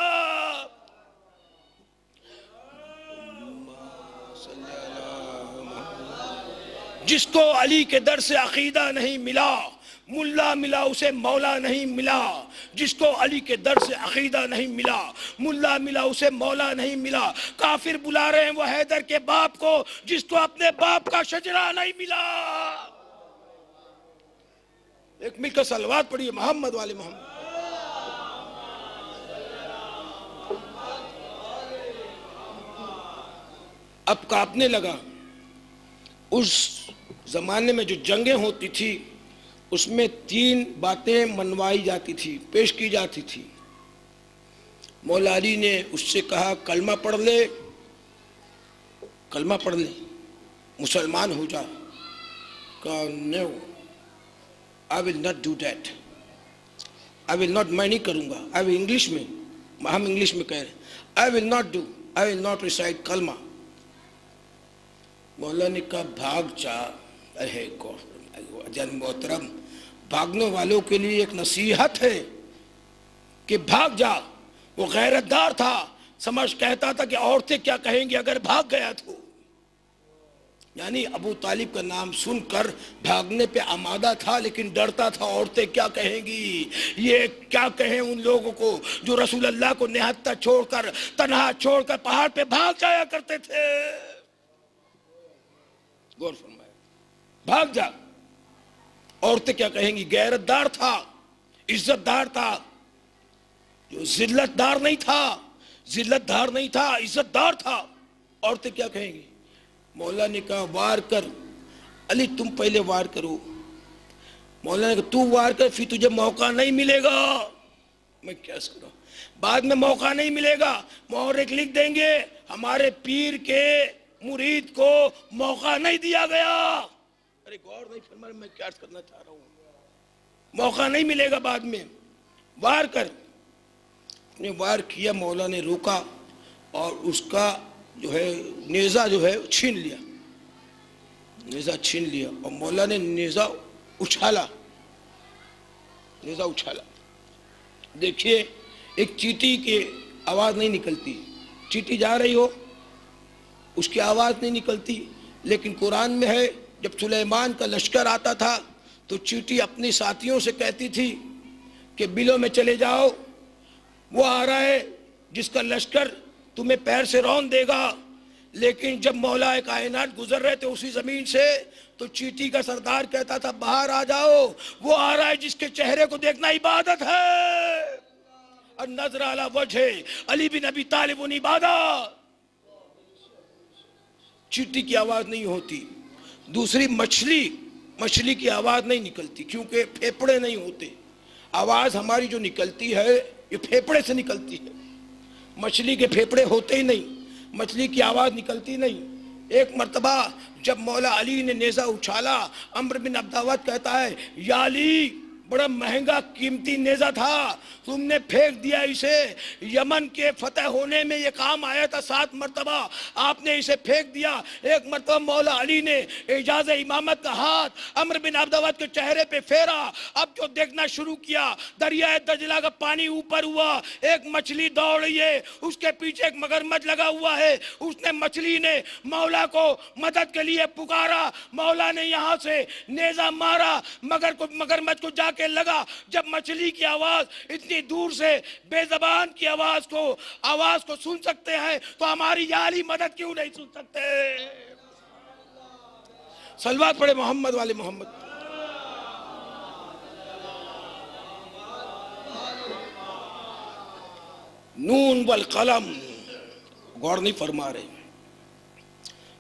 جس کو علی کے در سے عقیدہ نہیں ملا، ملا ملا اسے مولا نہیں ملا۔ جس کو علی کے در سے عقیدہ نہیں ملا، ملا ملا اسے مولا نہیں ملا۔ کافر بلا رہے ہیں وہ حیدر کے باپ کو، جس کو اپنے باپ کا شجرہ نہیں ملا۔ ایک مل کر صلوات پڑھیے محمد والے محمد۔ اب کانپنے لگا۔ اس زمانے میں جو جنگیں ہوتی تھی اس میں 3 باتیں منوائی جاتی تھی، پیش کی جاتی تھی۔ مولا علی نے اس سے کہا کلمہ پڑھ لے، کلمہ پڑھ لے، مسلمان ہو جا۔ کہا no I will not do that، I will not، میں نہیں کروں گا۔ I will انگلش میں، ہم انگلش میں کہہ رہے ہیں I will not do، I will not recite کلمہ۔ مولا نے کہا بھاگ جا۔ جان محترم، بھاگنے والوں کے لیے ایک نصیحت ہے کہ بھاگ جا۔ وہ غیرت دار تھا، سمجھ کہتا تھا کہ عورتیں کیا کہیں گی اگر بھاگ گیا تو، یعنی ابو طالب کا نام سن کر بھاگنے پہ آمادہ تھا، لیکن ڈرتا تھا عورتیں کیا کہیں گی، یہ کیا کہیں ان لوگوں کو جو رسول اللہ کو نہتا چھوڑ کر، تنہا چھوڑ کر پہاڑ پہ بھاگ جایا کرتے تھے۔ غور فرمائے، بھاگ جا، عورتیں کیا کہیں گی۔ غیرت دار تھا، عزت دار تھا، جو ذلت دار نہیں تھا، ذلت دار نہیں تھا، عزت دار تھا۔ عورتیں کیا کہیں گی۔ مولا نے کہا وار کر، علی تم پہلے وار کرو۔ مولا نے کہا تو وار کر، پھر تجھے موقع نہیں ملے گا۔ میں کیا کروں، بعد میں موقع نہیں ملے گا، محرک لکھ دیں گے ہمارے پیر کے مرید کو موقع نہیں دیا گیا۔ ارے غور نہیں فرما، میں کیا کرنا چاہ رہا ہوں، موقع نہیں ملے گا بعد میں، وار کر۔ نے وار کیا، مولا نے روکا اور اس کا جو ہے نیزہ جو ہے چھین لیا، نیزہ چھین لیا، اور مولا نے نیزہ اچھالا، نیزہ اچھالا۔ دیکھیے ایک چیٹی کی آواز نہیں نکلتی، چیٹی جا رہی ہو اس کی آواز نہیں نکلتی، لیکن قرآن میں ہے جب سلیمان کا لشکر آتا تھا تو چیٹی اپنی ساتھیوں سے کہتی تھی کہ بلوں میں چلے جاؤ، وہ آ رہا ہے جس کا لشکر تمہیں پیر سے رون دے گا۔ لیکن جب مولا کائنات گزر رہے تھے اسی زمین سے تو چیٹی کا سردار کہتا تھا باہر آ جاؤ، وہ آ رہا ہے جس کے چہرے کو دیکھنا عبادت ہے، النظر علی وجہ علی بن ابی طالب عبادت۔ چیٹی کی آواز نہیں ہوتی۔ دوسری مچھلی کی آواز نہیں نکلتی کیونکہ پھیپڑے نہیں ہوتے۔ آواز ہماری جو نکلتی ہے یہ پھیپڑے سے نکلتی ہے، مچھلی کے پھیپڑے ہوتے ہی نہیں، مچھلی کی آواز نکلتی نہیں۔ ایک مرتبہ جب مولا علی نے نیزہ اچھالا، عمرو بن عبداوت کہتا ہے یا علی بڑا مہنگا قیمتی نیزہ تھا، تم نے پھینک دیا اسے، یمن کے فتح ہونے میں یہ کام آیا تھا 7 مرتبہ، آپ نے اسے پھینک دیا۔ ایک مرتبہ مولا علی نے اعجاز امامت کا ہاتھ عمرو بن عبداوت کے چہرے پہ پھیرا، اب جو دیکھنا شروع کیا دریائے دجلہ کا پانی اوپر ہوا، ایک مچھلی دوڑ رہی ہے، اس کے پیچھے ایک مگرمچھ لگا ہوا ہے، مچھلی نے مولا کو مدد کے لیے پکارا، مولا نے یہاں سے نیزہ مارا، مگرمچھ کو جا کے لگا۔ جب مچھلی کی آواز اتنی دور سے بے زبان کی آواز کو سن سکتے ہیں تو ہماری یا علی مدد کیوں نہیں سن سکتے؟ صلوات پڑھے محمد والے محمد۔ نون والقلم، غور نہیں فرما رہے۔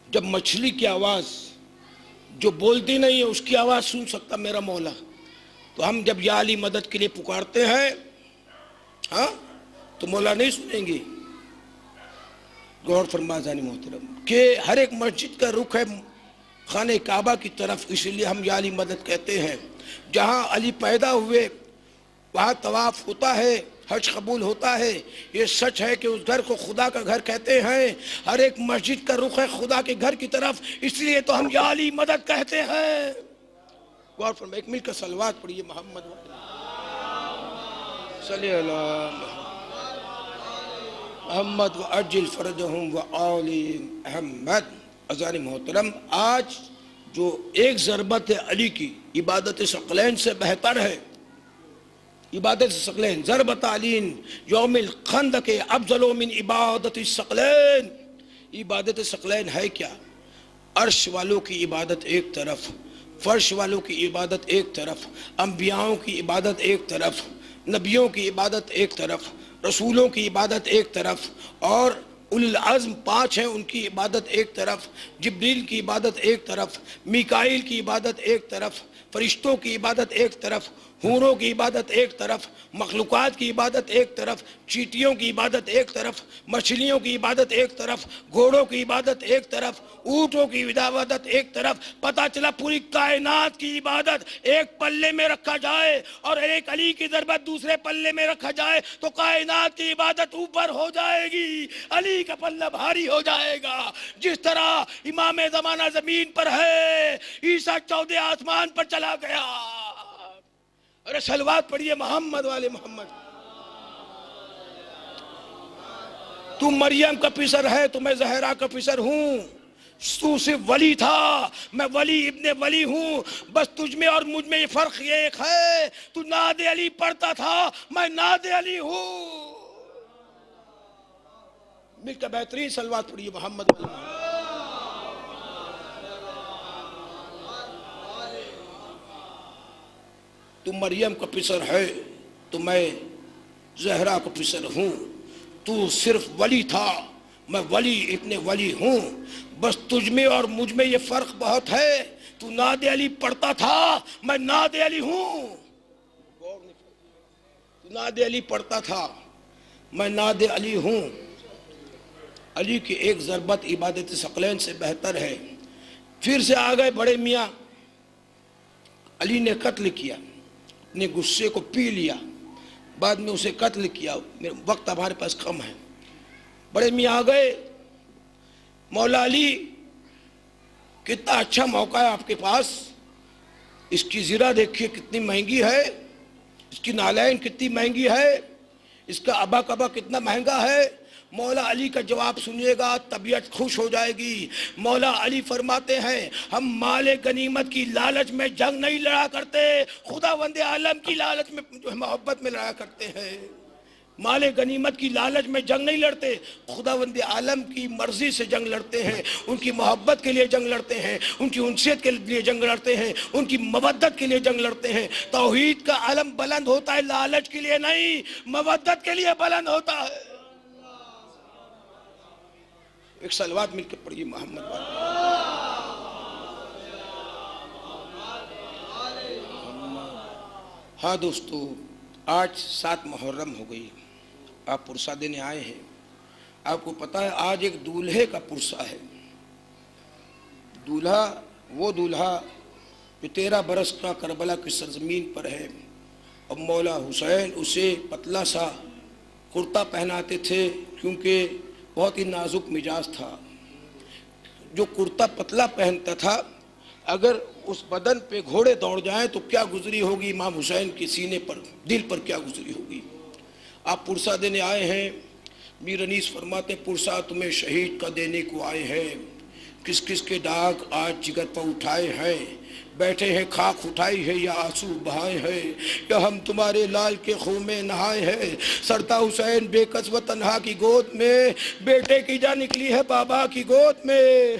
جب مچھلی کی آواز جو بولتی نہیں ہے اس کی آواز سن سکتا میرا مولا، تو ہم جب یا علی مدد کے لیے پکارتے ہیں ہاں تو مولا نہیں سنیں گے۔ غور فرما جانی محترم کہ ہر ایک مسجد کا رخ ہے خانہ کعبہ کی طرف، اس لیے ہم یا علی مدد کہتے ہیں۔ جہاں علی پیدا ہوئے وہاں طواف ہوتا ہے، حج قبول ہوتا ہے، یہ سچ ہے کہ اس گھر کو خدا کا گھر کہتے ہیں۔ ہر ایک مسجد کا رخ ہے خدا کے گھر کی طرف، اس لیے تو ہم یا علی مدد کہتے ہیں۔ غور فرما، ایک مل کر صلوات پڑھیے محمد صلی اللہ محمد و اجل فرجہم و آل احمد۔ عزیزان محترم، آج جو ایک ضربت علی کی عبادت ثقلین سے بہتر ہے، عبادت ثقلین ضربت علی یوم الخندق افضل من عبادت الثقلین۔ عبادت ثقلین ہے کیا؟ عرش والوں کی عبادت ایک طرف، فرش والوں کی عبادت ایک طرف، انبیاءوں کی عبادت ایک طرف، نبیوں کی عبادت ایک طرف، رسولوں کی عبادت ایک طرف، اور اولو العزم 5 ہیں ان کی عبادت ایک طرف، جبریل کی عبادت ایک طرف، میکائیل کی عبادت ایک طرف، فرشتوں کی عبادت ایک طرف، حوروں کی عبادت ایک طرف، مخلوقات کی عبادت ایک طرف، چیٹیوں کی عبادت ایک طرف، مچھلیوں کی عبادت ایک طرف، گھوڑوں کی عبادت ایک طرف، اونٹوں کی عبادت ایک طرف۔ پتہ چلا پوری کائنات کی عبادت ایک پلے میں رکھا جائے اور ایک علی کی ضربت دوسرے پلے میں رکھا جائے تو کائنات کی عبادت اوپر ہو جائے گی، علی کا پلہ بھاری ہو جائے گا۔ جس طرح امام زمانہ زمین پر ہے، عیسیٰ 14 آسمان پر چلا گیا۔ ارے صلوات پڑھیے محمد والے محمد۔ تو مریم کا پسر ہے تو میں زہرا کا پسر ہوں، تو صرف ولی تھا میں ولی ابن ولی ہوں، بس تجھ میں اور مجھ میں یہ فرق یہ ایک ہے، تو ناد علی پڑھتا تھا میں ناد علی ہوں۔ مل کا بہترین صلوات پڑھیے محمد والے محمد۔ تو مریم کا پسر ہے تو میں زہرا کا پسر ہوں، تو صرف ولی تھا میں ولی ابن ولی ہوں، بس تجھ میں اور مجھ میں یہ فرق بہت ہے، تو ناد علی پڑھتا تھا میں ناد علی ہوں۔ تو ناد علی پڑھتا تھا میں ناد علی ہوں۔ علی کی ایک ضربت عبادت ثقلین سے بہتر ہے۔ پھر سے آ گئے بڑے میاں، علی نے قتل کیا، اپنے غصے کو پی لیا، بعد میں اسے قتل کیا۔ وقت ہمارے پاس کم ہے۔ بڑے میاں آ گئے، مولا علی کتنا اچھا موقع ہے آپ کے پاس، اس کی زرہ دیکھیے کتنی مہنگی ہے، اس کی نالین کتنی مہنگی ہے، اس کا ابا کبا کتنا مہنگا ہے، مولا علی کا جواب سنیے گا، طبیعت خوش ہو جائے گی۔ مولا علی فرماتے ہیں ہم مال غنیمت کی لالچ میں جنگ نہیں لڑا کرتے، خداوند عالم کی لالچ میں جو ہے محبت میں لڑا کرتے ہیں۔ مال غنیمت کی لالچ میں جنگ نہیں لڑتے، خداوند عالم کی مرضی سے جنگ لڑتے ہیں، ان کی محبت کے لیے جنگ لڑتے ہیں، ان کی انسیت کے لیے جنگ لڑتے ہیں، ان کی مودت کے لیے جنگ لڑتے ہیں۔ توحید کا علم بلند ہوتا ہے لالچ کے لیے نہیں، مودت کے لیے بلند ہوتا ہے۔ ایک صلوات مل کے پڑھیے محمد والے۔ ہاں دوستو، آج 7 محرم ہو گئی، آپ پرسہ دینے آئے ہیں۔ آپ کو پتا ہے آج ایک دولہے کا پرسہ ہے۔ دولہا وہ دولہا جو 13 برس کا کربلا کی سرزمین پر ہے، اور مولا حسین اسے پتلا سا کرتا پہناتے تھے کیونکہ بہت ہی نازک مزاج تھا۔ جو کرتا پتلا پہنتا تھا، اگر اس بدن پہ گھوڑے دوڑ جائیں تو کیا گزری ہوگی امام حسین کے سینے پر، دل پر کیا گزری ہوگی۔ آپ پرسہ دینے آئے ہیں، میر انیس فرماتے پرسہ تمہیں شہید کا دینے کو آئے ہیں، کس کس کے داغ آج جگر پر اٹھائے ہیں، بیٹھے ہیں خاک اٹھائی ہے یا آنسو بہائے ہیں، یا ہم تمہارے لال کے خون میں نہائے ہیں۔ سرتا حسین بے کس و تنہا کی گود میں، بیٹے کی جان نکلی ہے بابا کی گود میں۔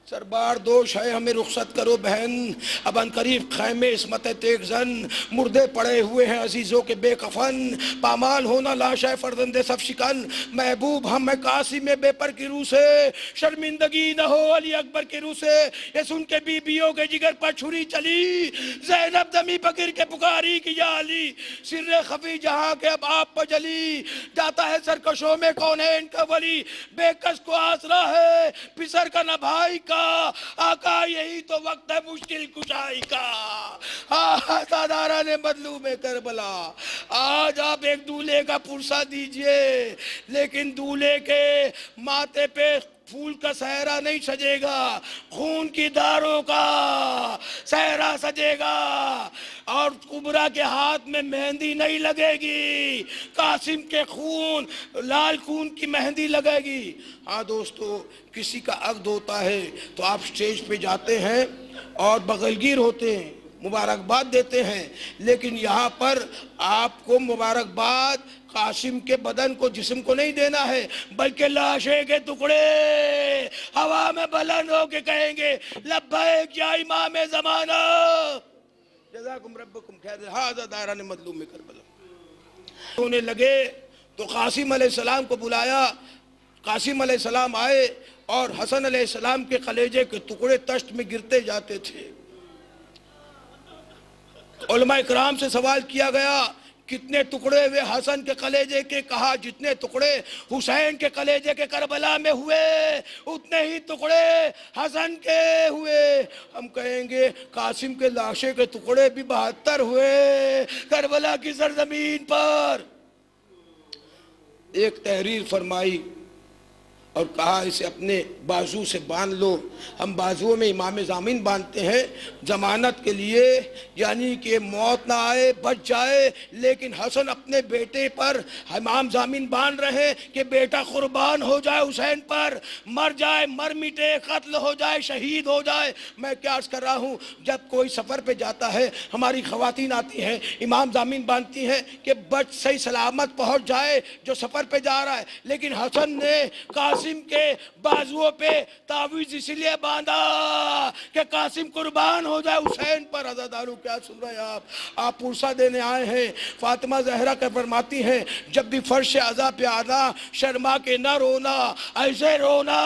سربار دوش ہے ہمیں رخصت کرو بہن، اب ان قریب خیمے عصمت تیغ زن، مردے پڑے ہوئے ہیں عزیزوں کے بے کفن، پامال ہونا لاش ہے فرزند صف شکن، محبوب ہم ہے قاسم بے پر کی روح سے، شرمندگی نہ ہو علی اکبر کی روح سے۔ یہ سن کے بیویوں کے جگر پر چھری چلی، زینب دمی پکر کے پکاری کی یا علی، سر خفی جہاں کے اب آپ پر جلی، جاتا ہے سرکشوں میں کونین کا ولی، بے کس کو آسرا ہے پسر کا نہ بھائی کا، آقا یہی تو وقت ہے مشکل کشائی کا۔ ساداران مظلوم کربلا، آج آپ ایک دولہے کا پرسہ دیجئے، لیکن دولہے کے ماتھے پہ پھول کا صحرا نہیں سجے گا، خون کی داروں کا صحرا سجے گا، اور کبرا کے ہاتھ میں مہندی نہیں لگے گی، قاسم کے خون لال خون کی مہندی لگے گی۔ ہاں دوستو، کسی کا عقد ہوتا ہے تو آپ سٹیج پہ جاتے ہیں اور بغلگیر ہوتے ہیں، مبارکباد دیتے ہیں، لیکن یہاں پر آپ کو مبارکباد قاسم کے بدن کو، جسم کو نہیں دینا ہے، بلکہ لاشے کے ٹکڑے ہوا میں بلند ہو کے کہیں گے لبیک یا امام زمانہ، جزاکم ربکم خیر، ھذا داران مظلوم کربلا۔ ہونے لگے تو قاسم علیہ السلام کو بلایا، قاسم علیہ السلام آئے اور حسن علیہ السلام کے کلیجے کے ٹکڑے تشت میں گرتے جاتے تھے۔ علماء اکرام سے سوال کیا گیا کتنے ٹکڑے ہوئے حسن کے کلیجے کے، کہا جتنے ٹکڑے حسین کے کلیجے کے کربلا میں ہوئے اتنے ہی ٹکڑے حسن کے ہوئے۔ ہم کہیں گے قاسم کے لاشے کے ٹکڑے بھی 72 ہوئے کربلا کی سرزمین پر۔ ایک تحریر فرمائی اور کہا اسے اپنے بازو سے باندھ لو۔ ہم بازوؤں میں امام ضامن باندھتے ہیں ضمانت کے لیے، یعنی کہ موت نہ آئے، بچ جائے، لیکن حسن اپنے بیٹے پر امام ضامن باندھ رہے کہ بیٹا قربان ہو جائے حسین پر، مر جائے، مر مٹے، قتل ہو جائے، شہید ہو جائے۔ میں کیا عرض کر رہا ہوں، جب کوئی سفر پہ جاتا ہے، ہماری خواتین آتی ہیں، امام ضامن باندھتی ہیں کہ بچ صحیح سلامت پہنچ جائے جو سفر پہ جا رہا ہے، لیکن حسن نے قاسم کے بازوؤں پہ تعویذ اس لیے باندھا کہ قاسم قربان ہو جائے حسین پر۔ عزادارو کیا سن رہے ہیں آپ پرسہ دینے آئے ہیں۔ فاطمہ زہرا کا فرماتی ہیں جب بھی فرش عزا پہ آنا شرما کے نہ رونا، ایسے رونا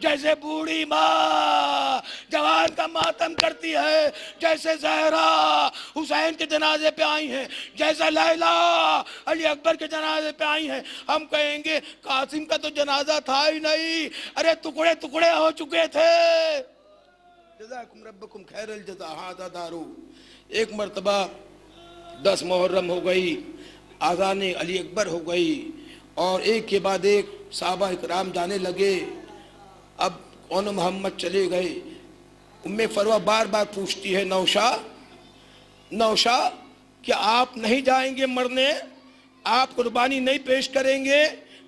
جیسے بوڑھی ماں جوان کا ماتم کرتی ہے، جیسے زہرا حسین کے جنازے پہ آئی ہیں، جیسا لیلا علی اکبر کے جنازے پہ آئی ہیں۔ ہم کہیں گے قاسم کا تو جنازہ تھا ہی نہیں، ارے ٹکڑے ٹکڑے ہو چکے تھے۔ جزاکم ربکم خیر الجزا ھذا دارو۔ ایک مرتبہ 10 محرم ہو گئی، آذان علی اکبر ہو گئی، اور ایک کے بعد ایک صحابہ اکرام جانے لگے۔ اب کون محمد چلے گئے۔ ام فروہ بار بار پوچھتی ہے نوشا کیا آپ نہیں جائیں گے مرنے؟ آپ قربانی نہیں پیش کریں گے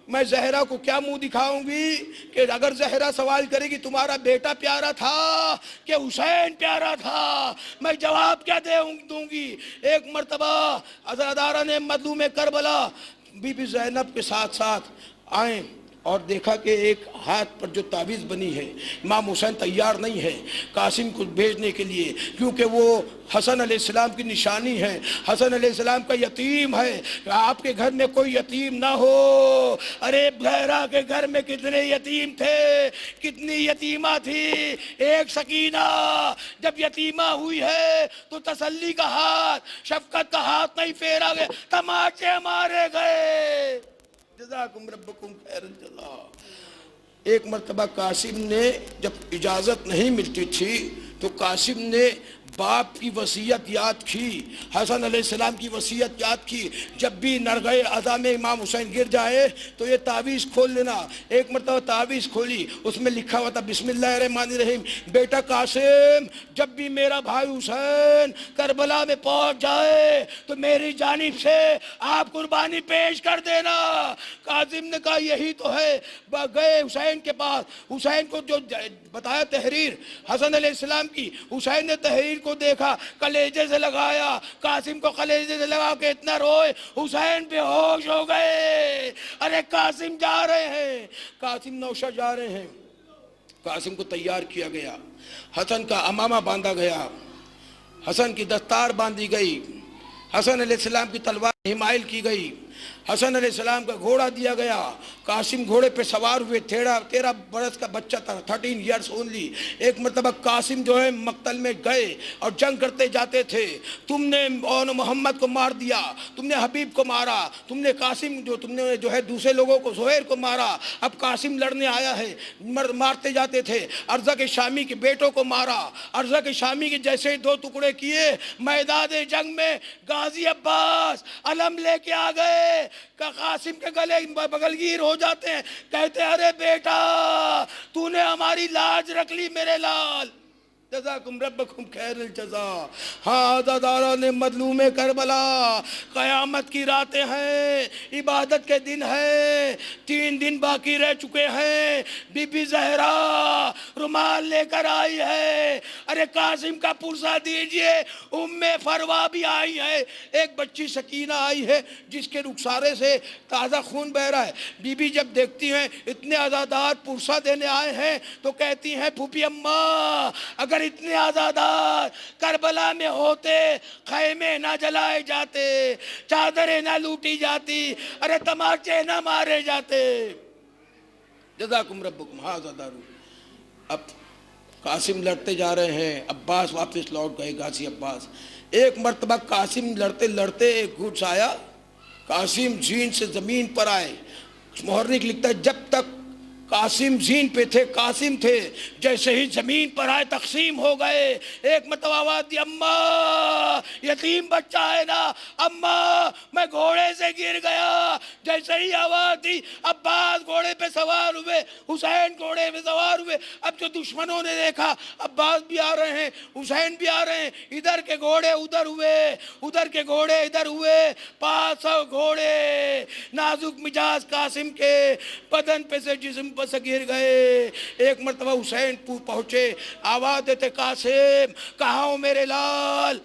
میں زہرا کو کیا منہ دکھاؤں گی کہ اگر زہرا سوال کرے گی تمہارا بیٹا پیارا تھا کہ حسین پیارا تھا، میں جواب کیا دوں گی؟ ایک مرتبہ عزاداران مظلوم کربلا بی بی زینب کے ساتھ ساتھ آئیں اور دیکھا کہ ایک ہاتھ پر جو تعویذ بنی ہے، امام حسین تیار نہیں ہے قاسم کو بھیجنے کے لیے، کیونکہ وہ حسن علیہ السلام کی نشانی ہے، حسن علیہ السلام کا یتیم ہے، آپ کے گھر میں کوئی یتیم نہ ہو۔ ارے زہرا کے گھر میں کتنے یتیم تھے، کتنی یتیمہ تھی، ایک سکینہ جب یتیمہ ہوئی ہے تو تسلی کا ہاتھ، شفقت کا ہاتھ نہیں پھیرا گیا، تماچے مارے گئے۔ جزاکم ربکم خیر الجزا۔ ایک مرتبہ قاسم نے جب اجازت نہیں ملتی تھی تو قاسم نے باپ کی وصیت یاد کی، حسن علیہ السلام کی وصیت یاد کی، جب بھی نرگئے عزا میں امام حسین گر جائے تو یہ تعویذ کھول لینا۔ ایک مرتبہ تعویذ کھولی، اس میں لکھا ہوا تھا بسم اللہ الرحمن الرحیم، بیٹا قاسم جب بھی میرا بھائی حسین کربلا میں پہنچ جائے تو میری جانب سے آپ قربانی پیش کر دینا۔ قاسم نے کہا یہی تو ہے، گئے حسین کے پاس، حسین کو جو بتایا تحریر حسن علیہ السلام کی، حسین نے تحریر کو دیکھا، کلیجے سے لگایا، قاسم کو کلیجے سے لگا کے اتنا روئے حسین بے ہوش ہو گئے۔ ارے قاسم جا رہے ہیں، قاسم نوشہ جا رہے ہیں۔ قاسم کو تیار کیا گیا، حسن کا امامہ باندھا گیا، حسن کی دستار باندھی گئی، حسن علیہ السلام کی تلوار حمائل کی گئی، حسن علیہ السلام کا گھوڑا دیا گیا، قاسم گھوڑے پہ سوار ہوئے، 13 برس کا بچہ تھا، 13 ایئرس اونلی۔ ایک مرتبہ قاسم جو ہے مقتل میں گئے اور جنگ کرتے جاتے تھے، تم نے محمد کو مار دیا، تم نے حبیب کو مارا، تم نے قاسم تم نے جو ہے دوسرے لوگوں کو زہیر کو مارا، اب قاسم لڑنے آیا ہے، مارتے جاتے تھے، ارزا کے شامی کے بیٹوں کو مارا، ارزا کے شامی کے جیسے 2 ٹکڑے کیے، میدان جنگ میں غازی عباس علم لے کے آ گئے، قاسم کے گلے بغلگیر ہو جاتے ہیں، کہتے ہیں ارے بیٹا تو نے ہماری لاج رکھ لی میرے لال۔ جزاکم ربکم خیر الجزا۔ ہاں عزاداران مظلوم کربلا، قیامت کی راتیں ہیں، عبادت کے دن ہیں، 3 دن باقی رہ چکے ہیں، بی بی زہرا رومال لے کر آئی ہے، ارے قاسم کا پرسہ دیجئے، ام فروا بھی آئی ہے، ایک بچی سکینہ آئی ہے جس کے رخسارے سے تازہ خون بہ رہا ہے۔ بی بی جب دیکھتی ہیں اتنے عزادار پرسہ دینے آئے ہیں تو کہتی ہیں پھوپھی اماں اگر اتنے عزادار کربلا میں ہوتے، خیمے نہ جلائے جاتے، چادریں نہ لوٹی جاتی، ارے تماچے نہ مارے جاتے۔ جزاکم ربکم۔ ہاں عزادارو، اب قاسم لڑتے جا رہے ہیں، عباس واپس لوٹ گئے، غازی عباس۔ ایک مرتبہ قاسم لڑتے لڑتے ایک گھوڑا آیا، قاسم زین سے زمین پر آئے، محرک لکھتا ہے جب تک قاسم زین پہ تھے، قاسم تھے، جیسے ہی زمین پر آئے تقسیم ہو گئے۔ ایک مرتبہ آواز دی اماں یتیم بچہ ہے نا، اماں میں گھوڑے سے گر گیا، جیسے ہی آواز دی عباس گھوڑے پہ سوار ہوئے، حسین گھوڑے پہ سوار ہوئے۔ اب جو دشمنوں نے دیکھا عباس بھی آ رہے ہیں، حسین بھی آ رہے ہیں، ادھر کے گھوڑے ادھر ہوئے، ادھر کے گھوڑے ادھر ہوئے، 500 گھوڑے نازک مجاز قاسم کے بدن پہ سے جسم سے گر گئے۔ ایک مرتبہ حسین پہنچے، آواز دیتے قاسم کہاں ہو میرے لال،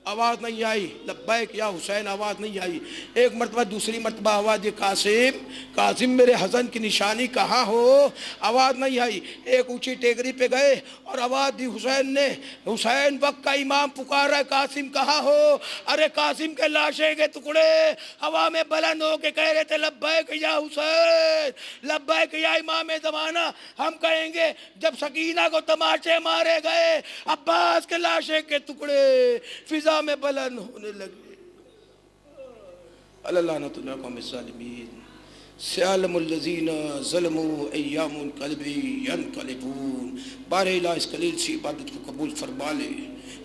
آواز نہیں آئی، لبیک یا حسین، آواز نہیں آئی۔ ایک مرتبہ دوسری مرتبہ آواز دی قاسم، قاسم میرے حسن کی نشانی کہاں ہو، آواز نہیں آئی۔ ایک اونچی ٹیکری پہ گئے اور آواز دی حسین نے، حسین وقت کا امام پکار رہا ہے، قاسم کہاں ہو، ارے قاسم کے لاشے کے ٹکڑے ہوا میں بلند ہو کے کہہ رہے تھے لبیک یا حسین، لبیک یا امام زمانہ۔ ہم کہیں گے جب سکینہ کو تماچے مارے گئے، عباس کے لاشے کے ٹکڑے فضا میں بلند ہونے لگے۔ اللہ لعنت اللہ قوم الظالمین۔ سیعلم الذین ظلموا ایام القلب ینقلبون۔ بارہ الہ اس قلیل سی عبادت کو قبول فرما لے۔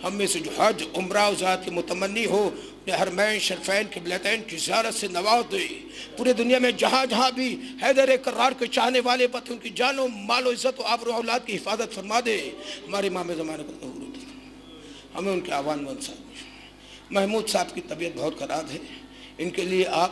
ہم میں سے جو حج عمرہ و ذات کے متمنی ہو انہیں حرمین شریفین قبلتین کی زیارت سے نواز دے۔ پورے دنیا میں جہاں جہاں بھی حیدر کرار کے چاہنے والے پتہ ان کی جان و مال و عزت و آبرو اولاد کی حفاظت فرما دے۔ ہمارے امام زمانے کا ظہور ہمیں ان کے آوان و انصار۔ محمود صاحب کی طبیعت بہت خراب ہے، ان کے لیے آپ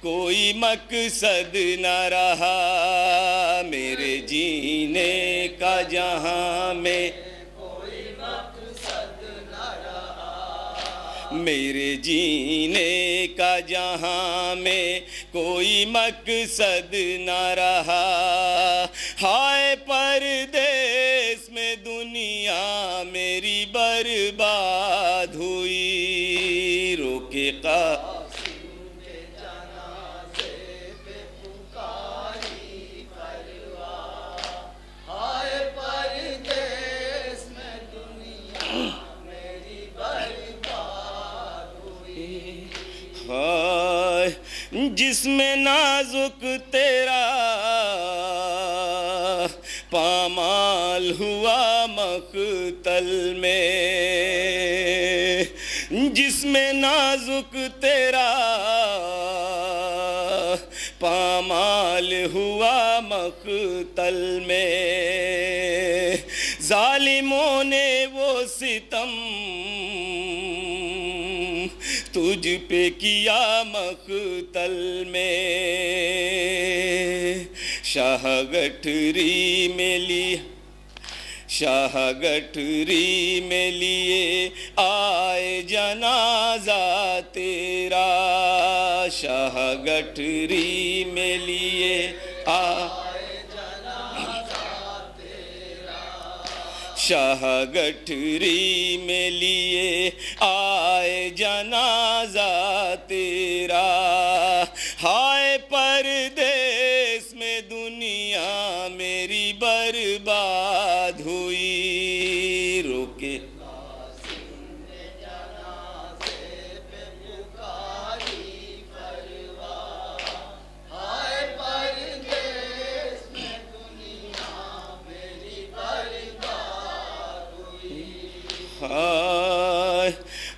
کوئی مقصد نہ رہا، میرے جینے کا جہاں میں میرے جینے کا جہاں میں کوئی مقصد نہ رہا، ہائے پردیس میں دنیا میری برباد ہوئی، روکے جس میں نازک تیرا پامال ہوا مقتل میں، جس میں نازک تیرا پامال ہوا مقتل میں، ظالموں نے وہ ستم تجھ پہ کیا مقتل میں، شاہ گٹھری میں لی شاہ گٹھری میں لیے آئے جنازہ تیرا، شاہ گٹھری میں لیے شاہ گٹھری میں لیے آئے جنازہ تیرا، ہائے پردیس میں دنیا میری برباد ہوئی، روکے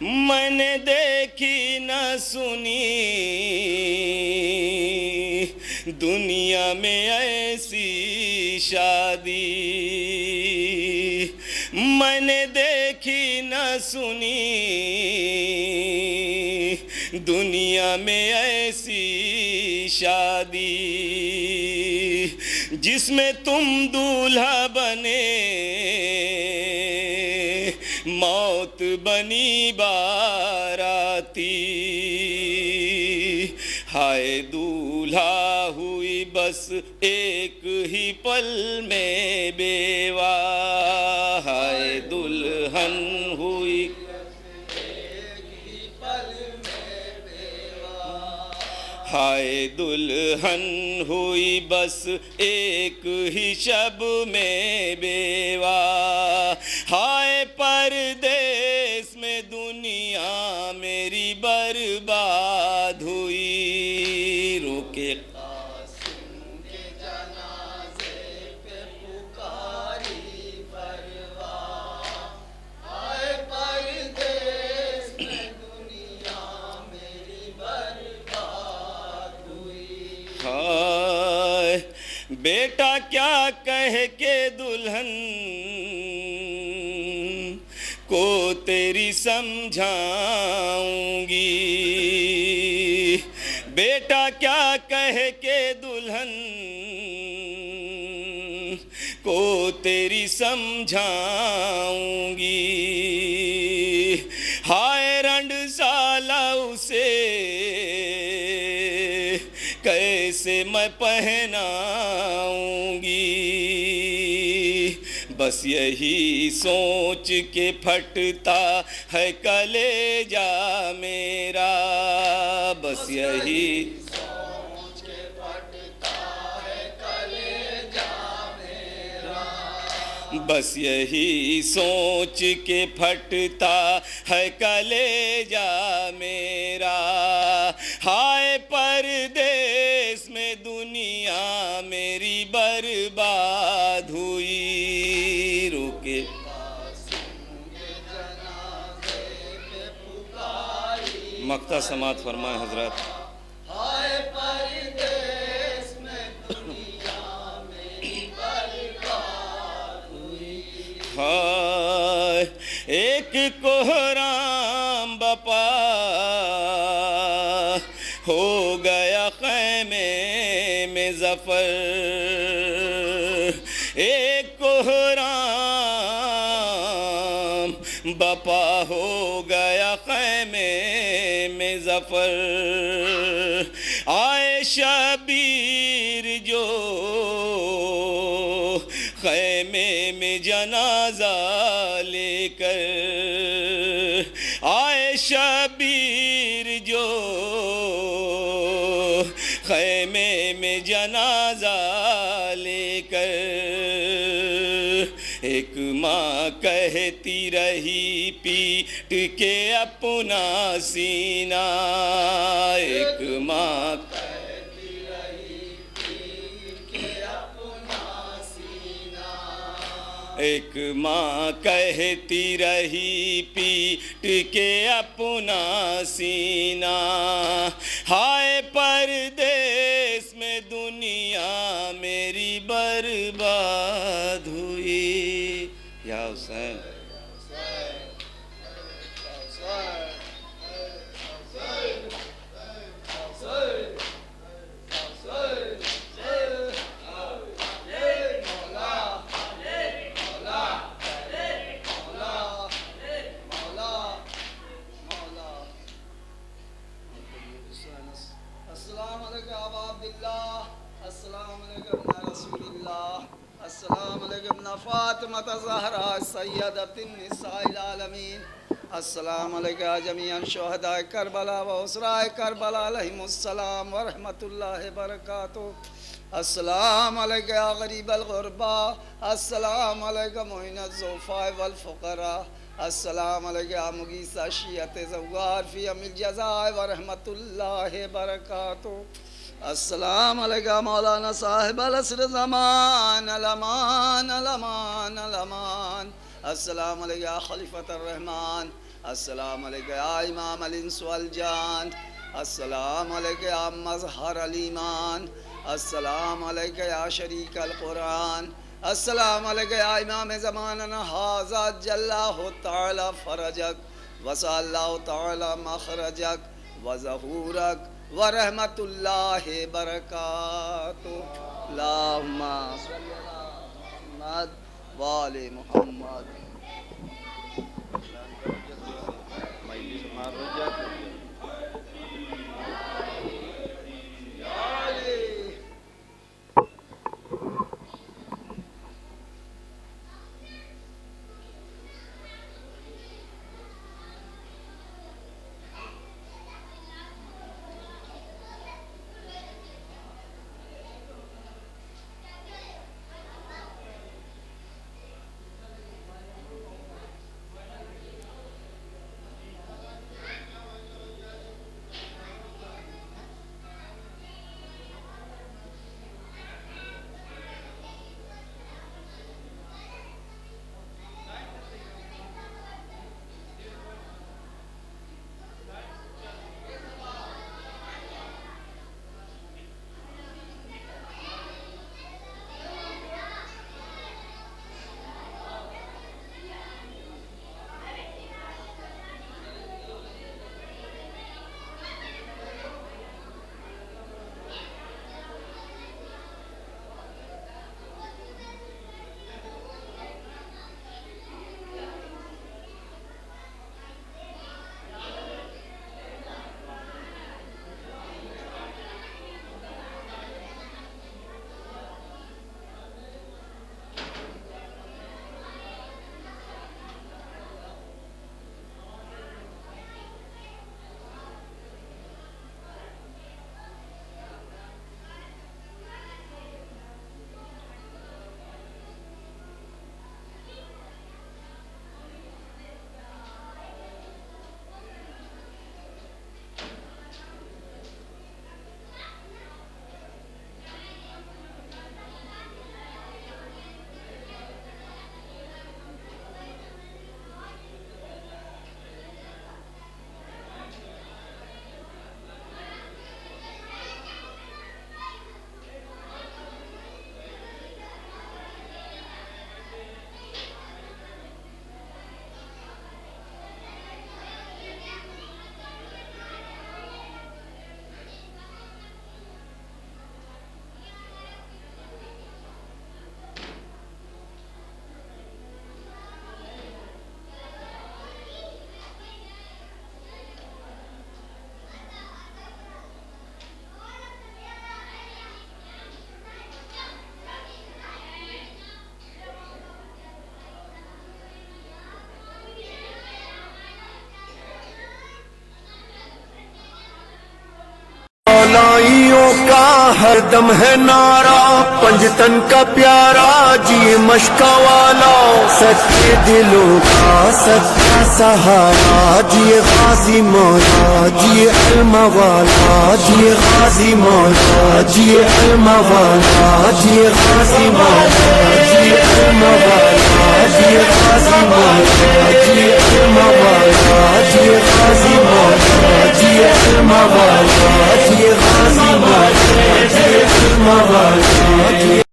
میں نے دیکھی نہ سنی دنیا میں ایسی شادی، میں نے دیکھی نہ سنی دنیا میں ایسی شادی، جس میں تم دولہا بنے موت بنی باراتی، ہائے دولہا ہوئی بس ایک ہی پل میں بیوہ، ہائے دلہن ہوئی ہائے دلہن ہوئی بس ایک ہی شب میں بیوہ، ہائے پردیس میں دنیا میری برباد ہوئی، روکے بیٹا کیا کہہ کے دلہن کو تیری سمجھاؤں گی، بیٹا کیا کہہ کے دلہن کو تیری سمجھاؤں گی، ہائے رنڈ سالہ اسے کیسے میں پہناؤں گی، بس یہی سوچ کے پھٹتا ہے کلیجہ میرا، بس یہی سوچ کے پھٹتا ہے کلیجہ میرا، بس یہی سوچ کے پھٹتا ہے کلیجہ میرا، ہائے پردیس میں دنیا میری برباد ہوئی، روکے مقطع سماعت فرمائیں حضرات۔ ہائے پردیس میں دنیا میری برباد ہوئی، ہائے ایک کوہرام بپا ہو گیا خیمے میں ظفر، ایک کوہرام بپا ہو گیا خیمے میں ظفر، آئے شبیر جو خیمے میں جنازہ لے کر، آئے شبیر جو خیمے میں جنازہ لے کر، ایک ماں کہتی رہی پیٹ کے اپنا سینہ، ایک ماں کہتی رہی پیٹ کے اپنا سینہ، ایک ماں کہتی رہی پیٹ کے اپنا سینہ، ہائے پردیس میں دنیا میری برباد ہوئی۔ یا حسین السلام علیکم ابا عبداللہ، السلام علیکم یا رسول اللہ، السلام علیکم فاطمۃ الزہرا سیدۃ النساء العالمین، السلام علیکم جمیعا شہداء کربلا و اسراء کربلا علیہم السلام ورحمۃ اللہ وبرکاتہ، السلام علیکم یا غریب الغربا، السلام علیکم معین الضعفاء والفقراء، السلام علیکم یا مغیث شیعت زوار فی ام الجزائے ورحمۃ اللہ وبرکاتہ، السلام علیکم مولانا صاحب العصر زمان الامان الامان الامان، السلام علیکم یا خلیفۃ الرحمن، السلام علیکم یا امام الانس والجان، السلام علیکم یا مظہر الایمان، السلام علیکم یا شریک القرآن، السلام علیکم یا امام زماننا ھذا جل اللہ تعالی فرجک وسع اللہ تعالی مخرجک وظہورک ورحمۃ اللہ برکاتہ، اللہم صلی علی محمد وآل محمد۔ ہر دم ہے نعرہ پنجتن کا پیارا جی مشکا والا سچے دلوں کا سچا سہارا جی غازی مولا جی علم والا جی غازی مولا جی علم والا جی غازی مولا جی علم والا جی غازی مولا جی علم والا جی غازی مولا جی علم والا جی غازی مولا جی علم والا جی